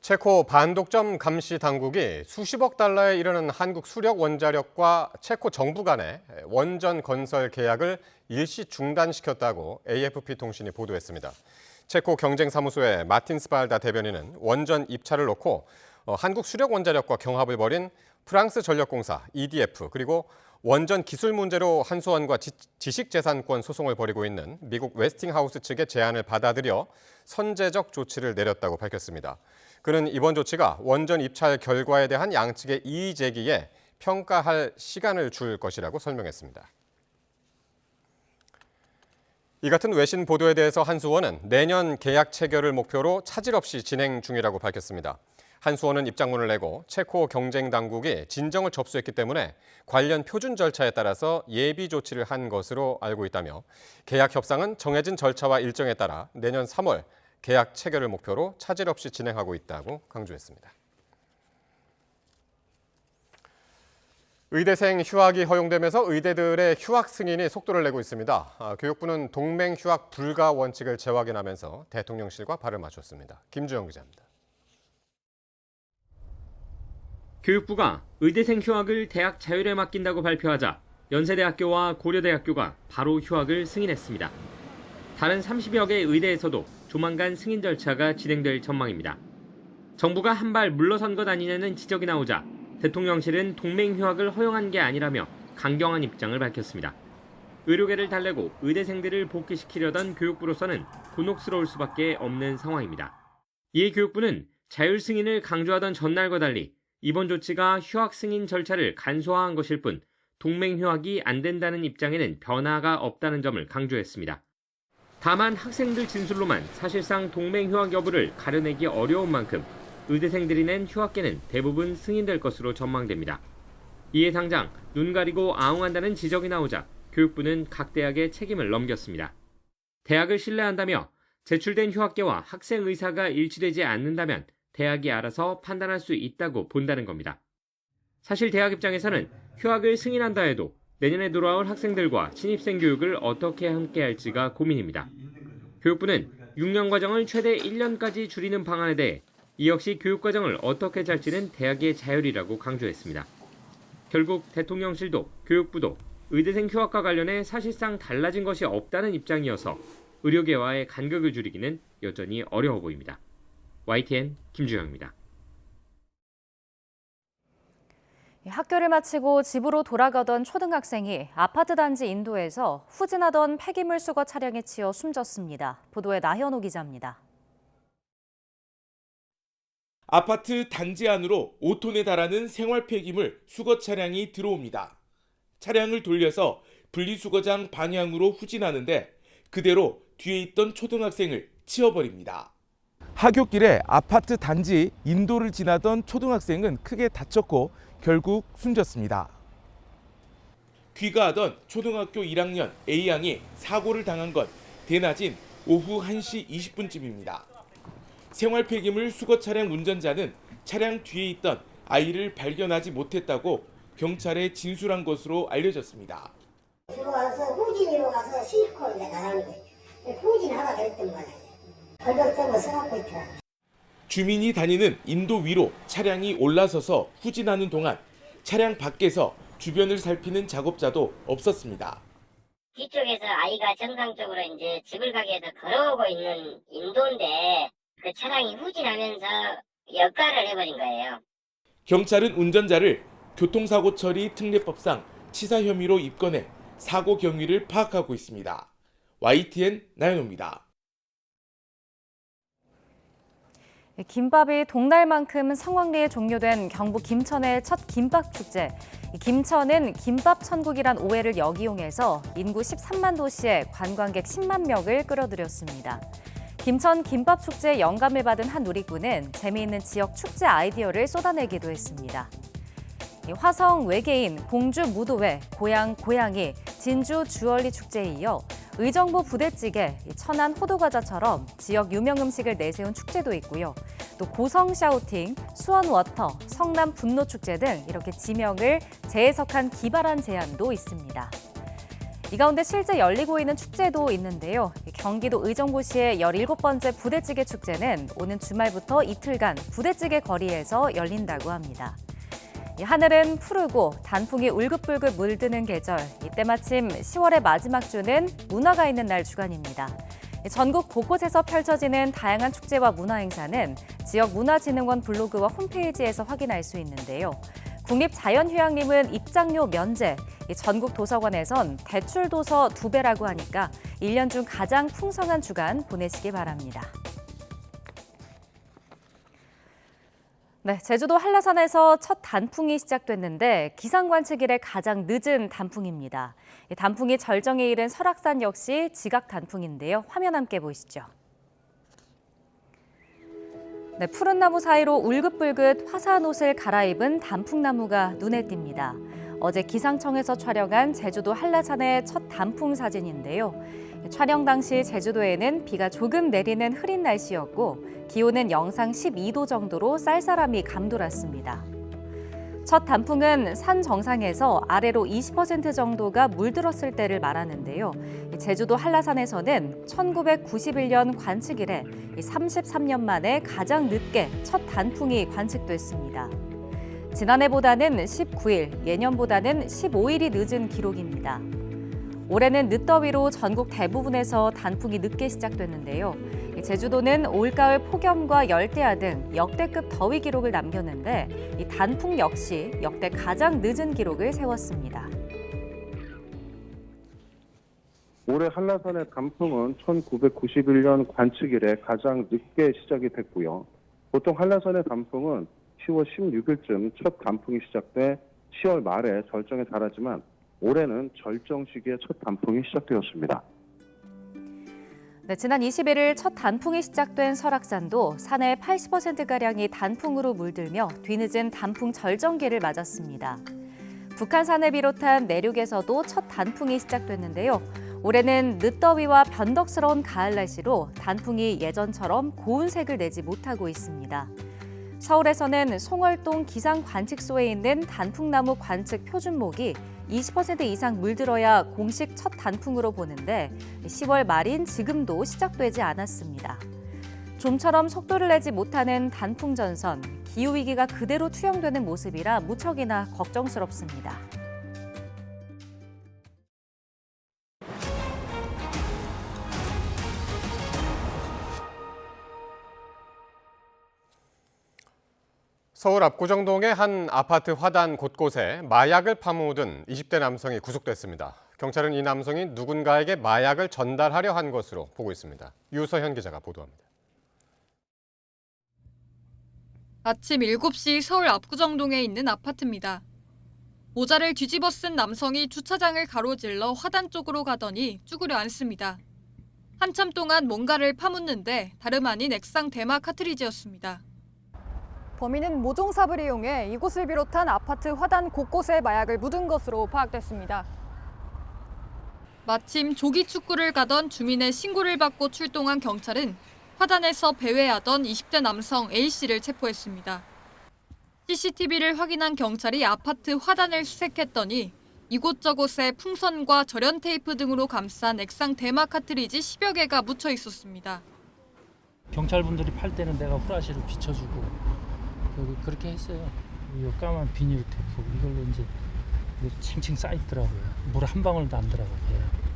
체코 반독점 감시 당국이 수십억 달러에 이르는 한국 수력 원자력과 체코 정부 간의 원전 건설 계약을 일시 중단시켰다고 AFP 통신이 보도했습니다. 체코 경쟁사무소의 마틴 스발다 대변인은 원전 입찰을 놓고 한국 수력 원자력과 경합을 벌인 프랑스 전력공사 EDF 그리고 원전 기술 문제로 한수원과 지식재산권 소송을 벌이고 있는 미국 웨스팅하우스 측의 제안을 받아들여 선제적 조치를 내렸다고 밝혔습니다. 그는 이번 조치가 원전 입찰 결과에 대한 양측의 이의 제기에 평가할 시간을 줄 것이라고 설명했습니다. 이 같은 외신 보도에 대해서 한수원은 내년 계약 체결을 목표로 차질 없이 진행 중이라고 밝혔습니다. 한수원은 입장문을 내고 체코 경쟁 당국이 진정을 접수했기 때문에 관련 표준 절차에 따라서 예비 조치를 한 것으로 알고 있다며 계약 협상은 정해진 절차와 일정에 따라 내년 3월 계약 체결을 목표로 차질 없이 진행하고 있다고 강조했습니다. 의대생 휴학이 허용되면서 의대들의 휴학 승인이 속도를 내고 있습니다. 교육부는 동맹 휴학 불가 원칙을 재확인하면서 대통령실과 발을 맞췄습니다. 김주영 기자입니다. 교육부가 의대생 휴학을 대학 자율에 맡긴다고 발표하자 연세대학교와 고려대학교가 바로 휴학을 승인했습니다. 다른 30여 개의 의대에서도 조만간 승인 절차가 진행될 전망입니다. 정부가 한 발 물러선 것 아니냐는 지적이 나오자 대통령실은 동맹 휴학을 허용한 게 아니라며 강경한 입장을 밝혔습니다. 의료계를 달래고 의대생들을 복귀시키려던 교육부로서는 곤혹스러울 수밖에 없는 상황입니다. 이에 교육부는 자율 승인을 강조하던 전날과 달리 이번 조치가 휴학 승인 절차를 간소화한 것일 뿐 동맹 휴학이 안 된다는 입장에는 변화가 없다는 점을 강조했습니다. 다만 학생들 진술로만 사실상 동맹 휴학 여부를 가려내기 어려운 만큼 의대생들이 낸 휴학계는 대부분 승인될 것으로 전망됩니다. 이에 당장 눈 가리고 아웅한다는 지적이 나오자 교육부는 각 대학에 책임을 넘겼습니다. 대학을 신뢰한다며 제출된 휴학계와 학생 의사가 일치되지 않는다면 대학이 알아서 판단할 수 있다고 본다는 겁니다. 사실 대학 입장에서는 휴학을 승인한다 해도 내년에 돌아올 학생들과 신입생 교육을 어떻게 함께 할지가 고민입니다. 교육부는 6년 과정을 최대 1년까지 줄이는 방안에 대해 이 역시 교육 과정을 어떻게 짤지는 대학의 자율이라고 강조했습니다. 결국 대통령실도 교육부도 의대생 휴학과 관련해 사실상 달라진 것이 없다는 입장이어서 의료계와의 간극을 줄이기는 여전히 어려워 보입니다. YTN 김주영입니다. 학교를 마치고 집으로 돌아가던 초등학생이 아파트 단지 인도에서 후진하던 폐기물 수거 차량에 치여 숨졌습니다. 보도에 나현호 기자입니다. 아파트 단지 안으로 5톤에 달하는 생활 폐기물 수거 차량이 들어옵니다. 차량을 돌려서 분리수거장 방향으로 후진하는데 그대로 뒤에 있던 초등학생을 치워버립니다. 하굣길에 아파트 단지 인도를 지나던 초등학생은 크게 다쳤고 결국 숨졌습니다. 귀가하던 초등학교 1학년 A양이 사고를 당한 건 대낮인 오후 1시 20분쯤입니다. 생활 폐기물 수거 차량 운전자는 차량 뒤에 있던 아이를 발견하지 못했다고 경찰에 진술한 것으로 알려졌습니다. 들어와서 후진으로 가서 실컷 내가 가는 거예요. 후진하라 그랬던 거예요. 걸렸다고 써갖고 있더라. 주민이 다니는 인도 위로 차량이 올라서서 후진하는 동안 차량 밖에서 주변을 살피는 작업자도 없었습니다. 뒤쪽에서 아이가 정상적으로 이제 집을 가기 위해서 걸어오고 있는 인도인데 그 차량이 후진하면서 역가를 해버린 거예요. 경찰은 운전자를 교통사고 처리 특례법상 치사 혐의로 입건해 사고 경위를 파악하고 있습니다. YTN 나연호입니다. 김밥이 동날만큼 성황리에 종료된 경북 김천의 첫 김밥축제. 김천은 김밥 천국이란 오해를 역이용해서 인구 13만 도시에 관광객 10만 명을 끌어들였습니다. 김천 김밥축제에 영감을 받은 한 누리꾼은 재미있는 지역 축제 아이디어를 쏟아내기도 했습니다. 화성 외계인, 공주 무도회, 고향 고양이, 진주 주얼리 축제에 이어 의정부 부대찌개, 천안 호두과자처럼 지역 유명 음식을 내세운 축제도 있고요. 또 고성 샤우팅, 수원 워터, 성남 분노 축제 등 이렇게 지명을 재해석한 기발한 제안도 있습니다. 이 가운데 실제 열리고 있는 축제도 있는데요. 경기도 의정부시의 17번째 부대찌개 축제는 오는 주말부터 이틀간 부대찌개 거리에서 열린다고 합니다. 하늘은 푸르고 단풍이 울긋불긋 물드는 계절, 때마침 10월의 마지막 주는 문화가 있는 날 주간입니다. 전국 곳곳에서 펼쳐지는 다양한 축제와 문화 행사는 지역문화진흥원 블로그와 홈페이지에서 확인할 수 있는데요. 국립자연휴양림은 입장료 면제, 전국 도서관에선 대출 도서 2배라고 하니까 1년 중 가장 풍성한 주간 보내시기 바랍니다. 네, 제주도 한라산에서 첫 단풍이 시작됐는데 기상 관측 이래 가장 늦은 단풍입니다. 단풍이 절정에 이른 설악산 역시 지각 단풍인데요. 화면 함께 보시죠. 네, 푸른 나무 사이로 울긋불긋 화사한 옷을 갈아입은 단풍나무가 눈에 띕니다. 어제 기상청에서 촬영한 제주도 한라산의 첫 단풍 사진인데요. 촬영 당시 제주도에는 비가 조금 내리는 흐린 날씨였고 기온은 영상 12도 정도로 쌀쌀함이 감돌았습니다. 첫 단풍은 산 정상에서 아래로 20% 정도가 물들었을 때를 말하는데요. 제주도 한라산에서는 1991년 관측 이래 33년 만에 가장 늦게 첫 단풍이 관측됐습니다. 지난해보다는 19일, 예년보다는 15일이 늦은 기록입니다. 올해는 늦더위로 전국 대부분에서 단풍이 늦게 시작됐는데요. 제주도는 올가을 폭염과 열대야 등 역대급 더위 기록을 남겼는데 이 단풍 역시 역대 가장 늦은 기록을 세웠습니다. 올해 한라산의 단풍은 1991년 관측 이래 가장 늦게 시작이 됐고요. 보통 한라산의 단풍은 10월 16일쯤 첫 단풍이 시작돼 10월 말에 절정에 달하지만 올해는 절정 시기에 첫 단풍이 시작되었습니다. 네, 지난 21일 첫 단풍이 시작된 설악산도 산의 80%가량이 단풍으로 물들며 뒤늦은 단풍 절정기를 맞았습니다. 북한산을 비롯한 내륙에서도 첫 단풍이 시작됐는데요. 올해는 늦더위와 변덕스러운 가을 날씨로 단풍이 예전처럼 고운 색을 내지 못하고 있습니다. 서울에서는 송월동 기상관측소에 있는 단풍나무 관측 표준목이 20% 이상 물들어야 공식 첫 단풍으로 보는데 10월 말인 지금도 시작되지 않았습니다. 좀처럼 속도를 내지 못하는 단풍 전선, 기후위기가 그대로 투영되는 모습이라 무척이나 걱정스럽습니다. 서울 압구정동의 한 아파트 화단 곳곳에 마약을 파묻은 20대 남성이 구속됐습니다. 경찰은 이 남성이 누군가에게 마약을 전달하려 한 것으로 보고 있습니다. 유서현 기자가 보도합니다. 아침 7시 서울 압구정동에 있는 아파트입니다. 모자를 뒤집어 쓴 남성이 주차장을 가로질러 화단 쪽으로 가더니 쭈그려 앉습니다. 한참 동안 뭔가를 파묻는데 다름 아닌 액상 대마 카트리지였습니다. 범인은 모종삽을 이용해 이곳을 비롯한 아파트 화단 곳곳에 마약을 묻은 것으로 파악됐습니다. 마침 조기 축구를 가던 주민의 신고를 받고 출동한 경찰은 화단에서 배회하던 20대 남성 A씨를 체포했습니다. CCTV를 확인한 경찰이 아파트 화단을 수색했더니 이곳저곳에 풍선과 절연 테이프 등으로 감싼 액상 대마 카트리지 10여 개가 묻혀 있었습니다. 경찰분들이 팔 때는 내가 후라시를 비춰주고 그렇게 했어요. 이 까만 비닐 테이프 이걸로 이제 칭칭 쌓이더라고요. 물 한 방울도 안 들어가고요.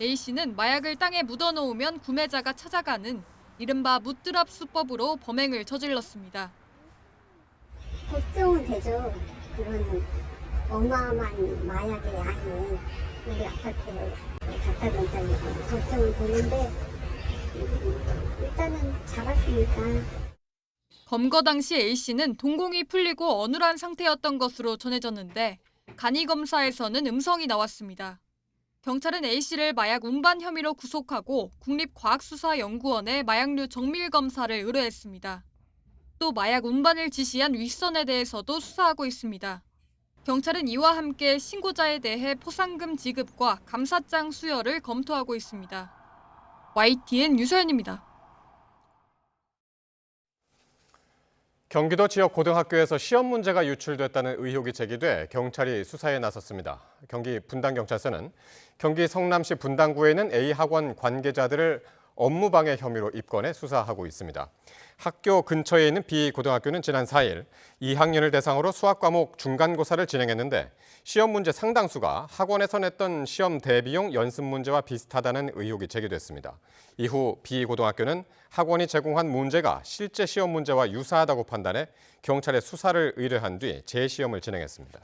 A씨는 마약을 땅에 묻어놓으면 구매자가 찾아가는 이른바 묻드랍 수법으로 범행을 저질렀습니다. 걱정은 되죠. 그런 어마어마한 마약의 양이 우리 아파트에 갖다 놓다니 걱정은 되는데 일단은 잡았으니까. 검거 당시 A씨는 동공이 풀리고 어눌한 상태였던 것으로 전해졌는데 간이 검사에서는 음성이 나왔습니다. 경찰은 A씨를 마약 운반 혐의로 구속하고 국립과학수사연구원에 마약류 정밀 검사를 의뢰했습니다. 또 마약 운반을 지시한 윗선에 대해서도 수사하고 있습니다. 경찰은 이와 함께 신고자에 대해 포상금 지급과 감사장 수여를 검토하고 있습니다. YTN 유서연입니다. 경기도 지역 고등학교에서 시험 문제가 유출됐다는 의혹이 제기돼 경찰이 수사에 나섰습니다. 경기 분당경찰서는 경기 성남시 분당구에 있는 A 학원 관계자들을 업무방해 혐의로 입건해 수사하고 있습니다. 학교 근처에 있는 B 고등학교는 지난 4일 2학년을 대상으로 수학 과목 중간고사를 진행했는데 시험 문제 상당수가 학원에서 냈던 시험 대비용 연습 문제와 비슷하다는 의혹이 제기됐습니다. 이후 B 고등학교는 학원이 제공한 문제가 실제 시험 문제와 유사하다고 판단해 경찰에 수사를 의뢰한 뒤 재시험을 진행했습니다.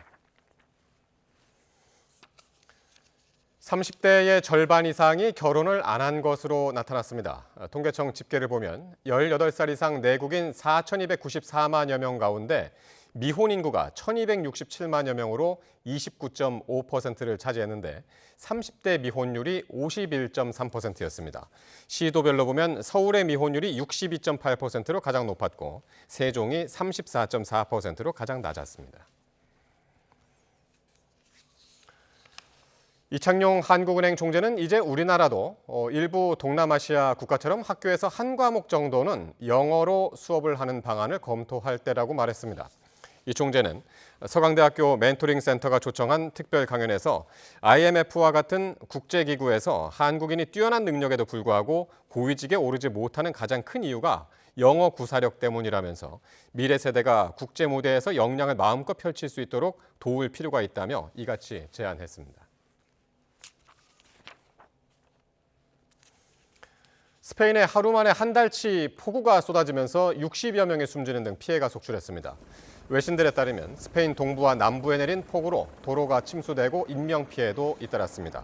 30대의 절반 이상이 결혼을 안 한 것으로 나타났습니다. 통계청 집계를 보면 18살 이상 내국인 4,294만여 명 가운데 미혼 인구가 1,267만여 명으로 29.5%를 차지했는데 30대 미혼율이 51.3%였습니다. 시도별로 보면 서울의 미혼율이 62.8%로 가장 높았고 세종이 34.4%로 가장 낮았습니다. 이창용 한국은행 총재는 이제 우리나라도 일부 동남아시아 국가처럼 학교에서 한 과목 정도는 영어로 수업을 하는 방안을 검토할 때라고 말했습니다. 이 총재는 서강대학교 멘토링 센터가 초청한 특별 강연에서 IMF와 같은 국제기구에서 한국인이 뛰어난 능력에도 불구하고 고위직에 오르지 못하는 가장 큰 이유가 영어 구사력 때문이라면서 미래 세대가 국제 무대에서 역량을 마음껏 펼칠 수 있도록 도울 필요가 있다며 이같이 제안했습니다. 스페인에 하루 만에 한 달치 폭우가 쏟아지면서 60여 명이 숨지는 등 피해가 속출했습니다. 외신들에 따르면 스페인 동부와 남부에 내린 폭우로 도로가 침수되고 인명피해도 잇따랐습니다.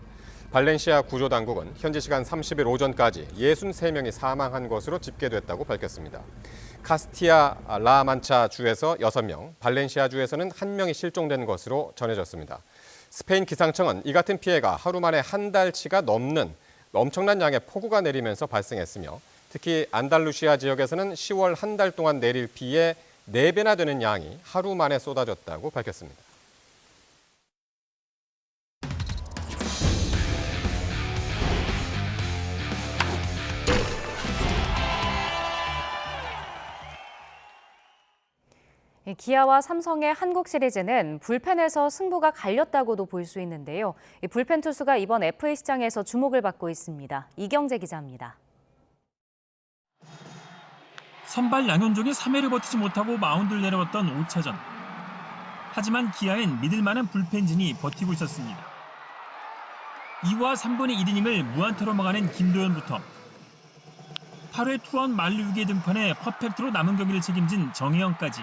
발렌시아 구조당국은 현지 시간 30일 오전까지 63명이 사망한 것으로 집계됐다고 밝혔습니다. 카스티아 라만차 주에서 6명, 발렌시아 주에서는 1명이 실종된 것으로 전해졌습니다. 스페인 기상청은 이 같은 피해가 하루 만에 한 달치가 넘는 엄청난 양의 폭우가 내리면서 발생했으며 특히 안달루시아 지역에서는 10월 한 달 동안 내릴 비의 4배나 되는 양이 하루 만에 쏟아졌다고 밝혔습니다. 기아와 삼성의 한국 시리즈는 불펜에서 승부가 갈렸다고도 볼 수 있는데요. 불펜 투수가 이번 FA 시장에서 주목을 받고 있습니다. 이경재 기자입니다. 선발 양현종이 3회를 버티지 못하고 마운드를 내려왔던 5차전. 하지만 기아엔 믿을만한 불펜진이 버티고 있었습니다. 2와 3분의 1이닝을 무안타로 막아낸 김도현부터 8회 투런 만루 6개 등판에 퍼펙트로 남은 경기를 책임진 정혜영까지.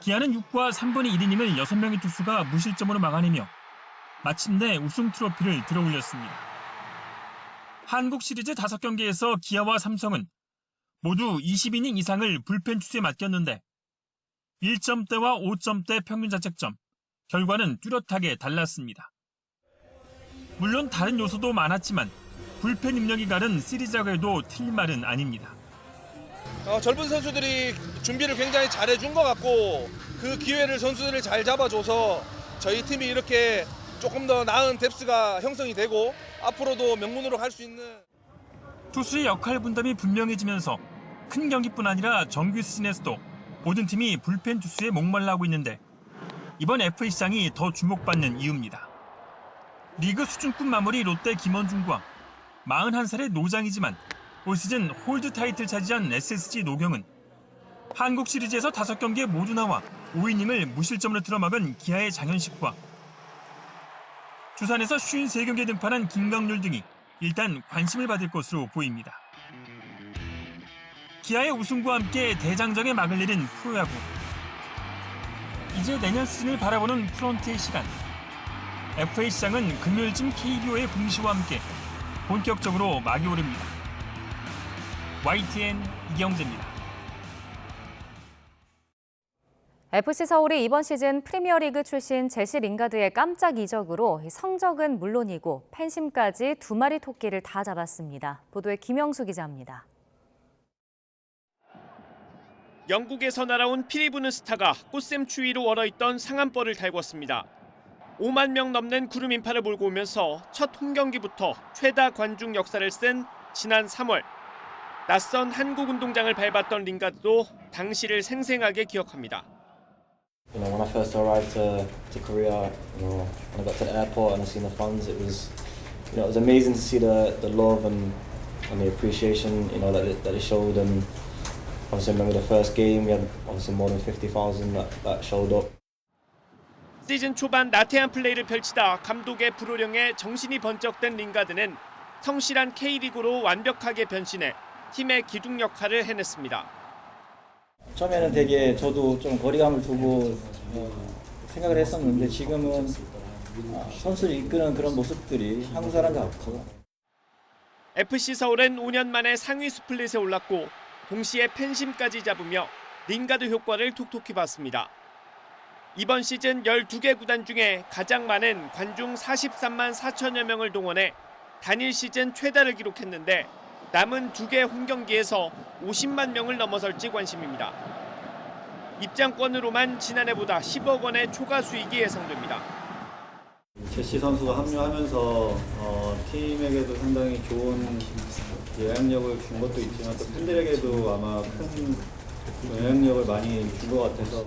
기아는 6과 3분의 1이닝을 6명의 투수가 무실점으로 막아내며 마침내 우승 트로피를 들어올렸습니다. 한국 시리즈 5경기에서 기아와 삼성은 모두 20이닝 이상을 불펜 투수에 맡겼는데 1점대와 5점대 평균 자책점, 결과는 뚜렷하게 달랐습니다. 물론 다른 요소도 많았지만 불펜 능력이 가른 시리즈라고 해도 틀린 말은 아닙니다. 젊은 선수들이 준비를 굉장히 잘해준 것 같고 그 기회를 선수들이 잘 잡아줘서 저희 팀이 이렇게 조금 더 나은 뎁스가 형성이 되고 앞으로도 명문으로 갈 수 있는. 투수의 역할 분담이 분명해지면서 큰 경기뿐 아니라 정규 시즌에서도 모든 팀이 불펜 투수에 목말라하고 있는데 이번 FA 시장이 더 주목받는 이유입니다. 리그 수준급 마무리 롯데 김원중과 41살의 노장이지만 올 시즌 홀드 타이틀 차지한 SSG 노경은 한국 시리즈에서 5경기에 모두 나와 5이닝을 무실점으로 틀어막은 기아의 장현식과 두산에서 53경기에 등판한 김강률 등이 일단 관심을 받을 것으로 보입니다. 기아의 우승과 함께 대장정에 막을 내린 프로야구. 이제 내년 시즌을 바라보는 프런트의 시간. FA 시장은 금요일쯤 KBO의 공시와 함께 본격적으로 막이 오릅니다. YTN 이경재입니다. FC 서울이 이번 시즌 프리미어리그 출신 제시 링가드의 깜짝 이적으로 성적은 물론이고 팬심까지 2마리 토끼를 다 잡았습니다. 보도에 김영수 기자입니다. 영국에서 날아온 피리 부는 스타가 꽃샘 추위로 얼어있던 상암벌을 달궜습니다. 5만 명 넘는 구름 인파를 몰고 오면서 첫 홈경기부터 최다 관중 역사를 쓴 지난 3월. 낯선 한국 운동장을 밟았던 링가드도 당시를 생생하게 기억합니다. When I first arrived to Korea, when I got to the airport and I seen the fans, it was amazing to see the love and the appreciation, that they showed. And obviously, I remember the first game, we had obviously more than 50,000 that showed up. 시즌 초반 나태한 플레이를 펼치다 감독의 불호령에 정신이 번쩍된 링가드는 성실한 K리그로 완벽하게 변신해 팀의 기둥 역할을 해냈습니다. 처음에는 되게 저도 좀 거리감을 두고 생각을 했었는데 지금은 선수를 이끄는 그런 모습들이 한국 사람 같고. FC 서울은 5년 만에 상위 스플릿에 올랐고 동시에 팬심까지 잡으며 링가드 효과를 톡톡히 봤습니다. 이번 시즌 12개 구단 중에 가장 많은 관중 43만 4천여 명을 동원해 단일 시즌 최다를 기록했는데 남은 2개 홈경기에서 50만 명을 넘어설지 관심입니다. 입장권으로만 지난해보다 10억 원의 초과 수익이 예상됩니다. 제시 선수가 합류하면서 팀에게도 상당히 좋은 영향력을 준 것도 있지만 또 팬들에게도 아마 큰 영향력을 많이 준 것 같아서.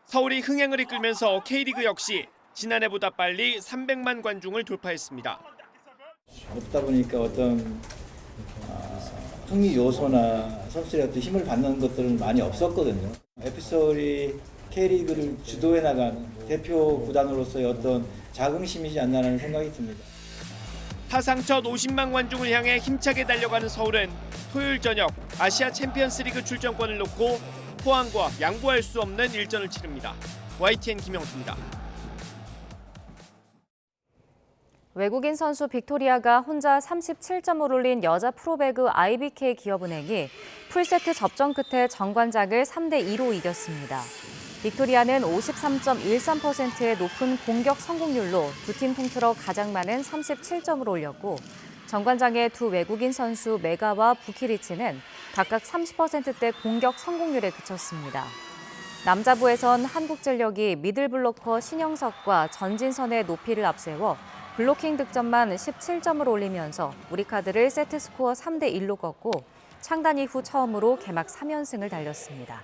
서울이 흥행을 이끌면서 K리그 역시 지난해보다 빨리 300만 관중을 돌파했습니다. 그렇다 보니까 어떤 흥미 요소나 선수들의 어떤 힘을 받는 것들은 많이 없었거든요. FC 서울이 K리그를 주도해 나간 대표 구단으로서의 어떤 자긍심이지 않나라는 생각이 듭니다. 사상 첫 50만 관중을 향해 힘차게 달려가는 서울은 토요일 저녁 아시아 챔피언스리그 출전권을 놓고 포항과 양보할 수 없는 일전을 치릅니다. YTN 김영수입니다. 외국인 선수 빅토리아가 혼자 37점을 올린 여자 프로배구 IBK 기업은행이 풀세트 접전 끝에 정관장을 3대2로 이겼습니다. 빅토리아는 53.13%의 높은 공격 성공률로 두 팀 통틀어 가장 많은 37점을 올렸고 정관장의 두 외국인 선수 메가와 부키리치는 각각 30%대 공격 성공률에 그쳤습니다. 남자부에선 한국전력이 미들블로커 신영석과 전진선의 높이를 앞세워 블로킹 득점만 17점을 올리면서 우리카드를 세트스코어 3대1로 꺾고 창단 이후 처음으로 개막 3연승을 달렸습니다.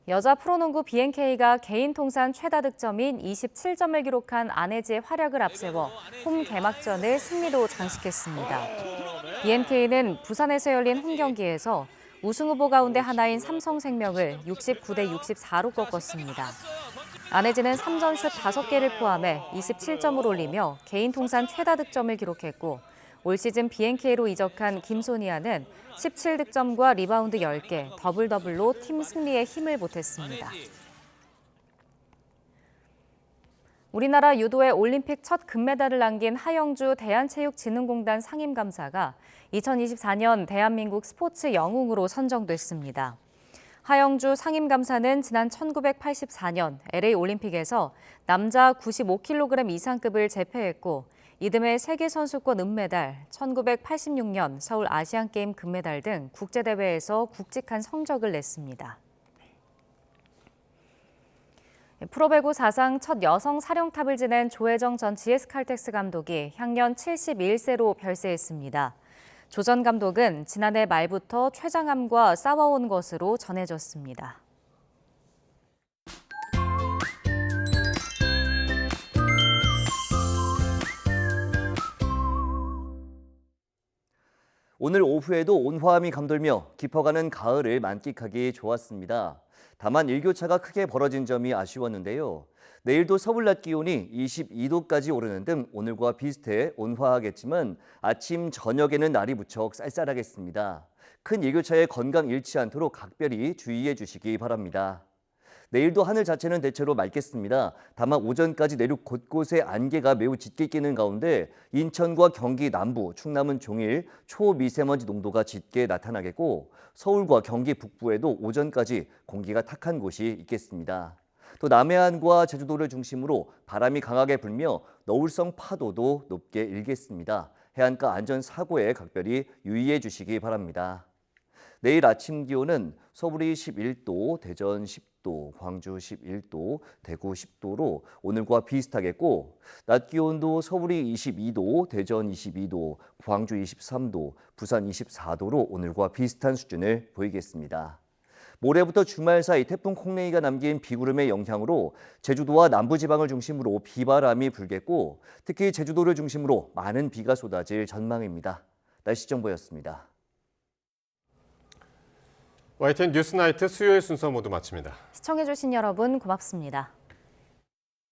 여자 프로농구 BNK가 개인 통산 최다 득점인 27점을 기록한 안혜지의 활약을 앞세워 홈 개막전을 승리로 장식했습니다. BNK는 부산에서 열린 홈 경기에서 우승 후보 가운데 하나인 삼성생명을 69대 64로 꺾었습니다. 안혜지는 3점슛 5개를 포함해 27점을 올리며 개인 통산 최다 득점을 기록했고 올 시즌 BNK로 이적한 김소니아는 17득점과 리바운드 10개, 더블더블로 팀 승리에 힘을 보탰습니다. 우리나라 유도의 올림픽 첫 금메달을 남긴 하영주 대한체육진흥공단 상임감사가 2024년 대한민국 스포츠 영웅으로 선정됐습니다. 하영주 상임감사는 지난 1984년 LA 올림픽에서 남자 95kg 이상급을 제패했고 이듬해 세계선수권 은메달, 1986년 서울 아시안게임 금메달 등 국제대회에서 굵직한 성적을 냈습니다. 프로배구 사상 첫 여성 사령탑을 지낸 조혜정 전 GS칼텍스 감독이 향년 71세로 별세했습니다. 조 전 감독은 지난해 말부터 췌장암과 싸워온 것으로 전해졌습니다. 오늘 오후에도 온화함이 감돌며 깊어가는 가을을 만끽하기 좋았습니다. 다만 일교차가 크게 벌어진 점이 아쉬웠는데요. 내일도 서울 낮 기온이 22도까지 오르는 등 오늘과 비슷해 온화하겠지만 아침, 저녁에는 날이 무척 쌀쌀하겠습니다. 큰 일교차에 건강 잃지 않도록 각별히 주의해 주시기 바랍니다. 내일도 하늘 자체는 대체로 맑겠습니다. 다만 오전까지 내륙 곳곳에 안개가 매우 짙게 끼는 가운데 인천과 경기 남부, 충남은 종일 초미세먼지 농도가 짙게 나타나겠고 서울과 경기 북부에도 오전까지 공기가 탁한 곳이 있겠습니다. 또 남해안과 제주도를 중심으로 바람이 강하게 불며 너울성 파도도 높게 일겠습니다. 해안가 안전사고에 각별히 유의해 주시기 바랍니다. 내일 아침 기온은 서울이 11도, 대전 10도, 광주 11도, 대구 10도로 오늘과 비슷하겠고 낮 기온도 서울이 22도, 대전 22도, 광주 23도, 부산 24도로 오늘과 비슷한 수준을 보이겠습니다. 모레부터 주말 사이 태풍 콩레이가 남긴 비구름의 영향으로 제주도와 남부지방을 중심으로 비바람이 불겠고 특히 제주도를 중심으로 많은 비가 쏟아질 전망입니다. 날씨 정보였습니다. YTN 뉴스나이트 수요일 순서 모두 마칩니다. 시청해주신 여러분 고맙습니다.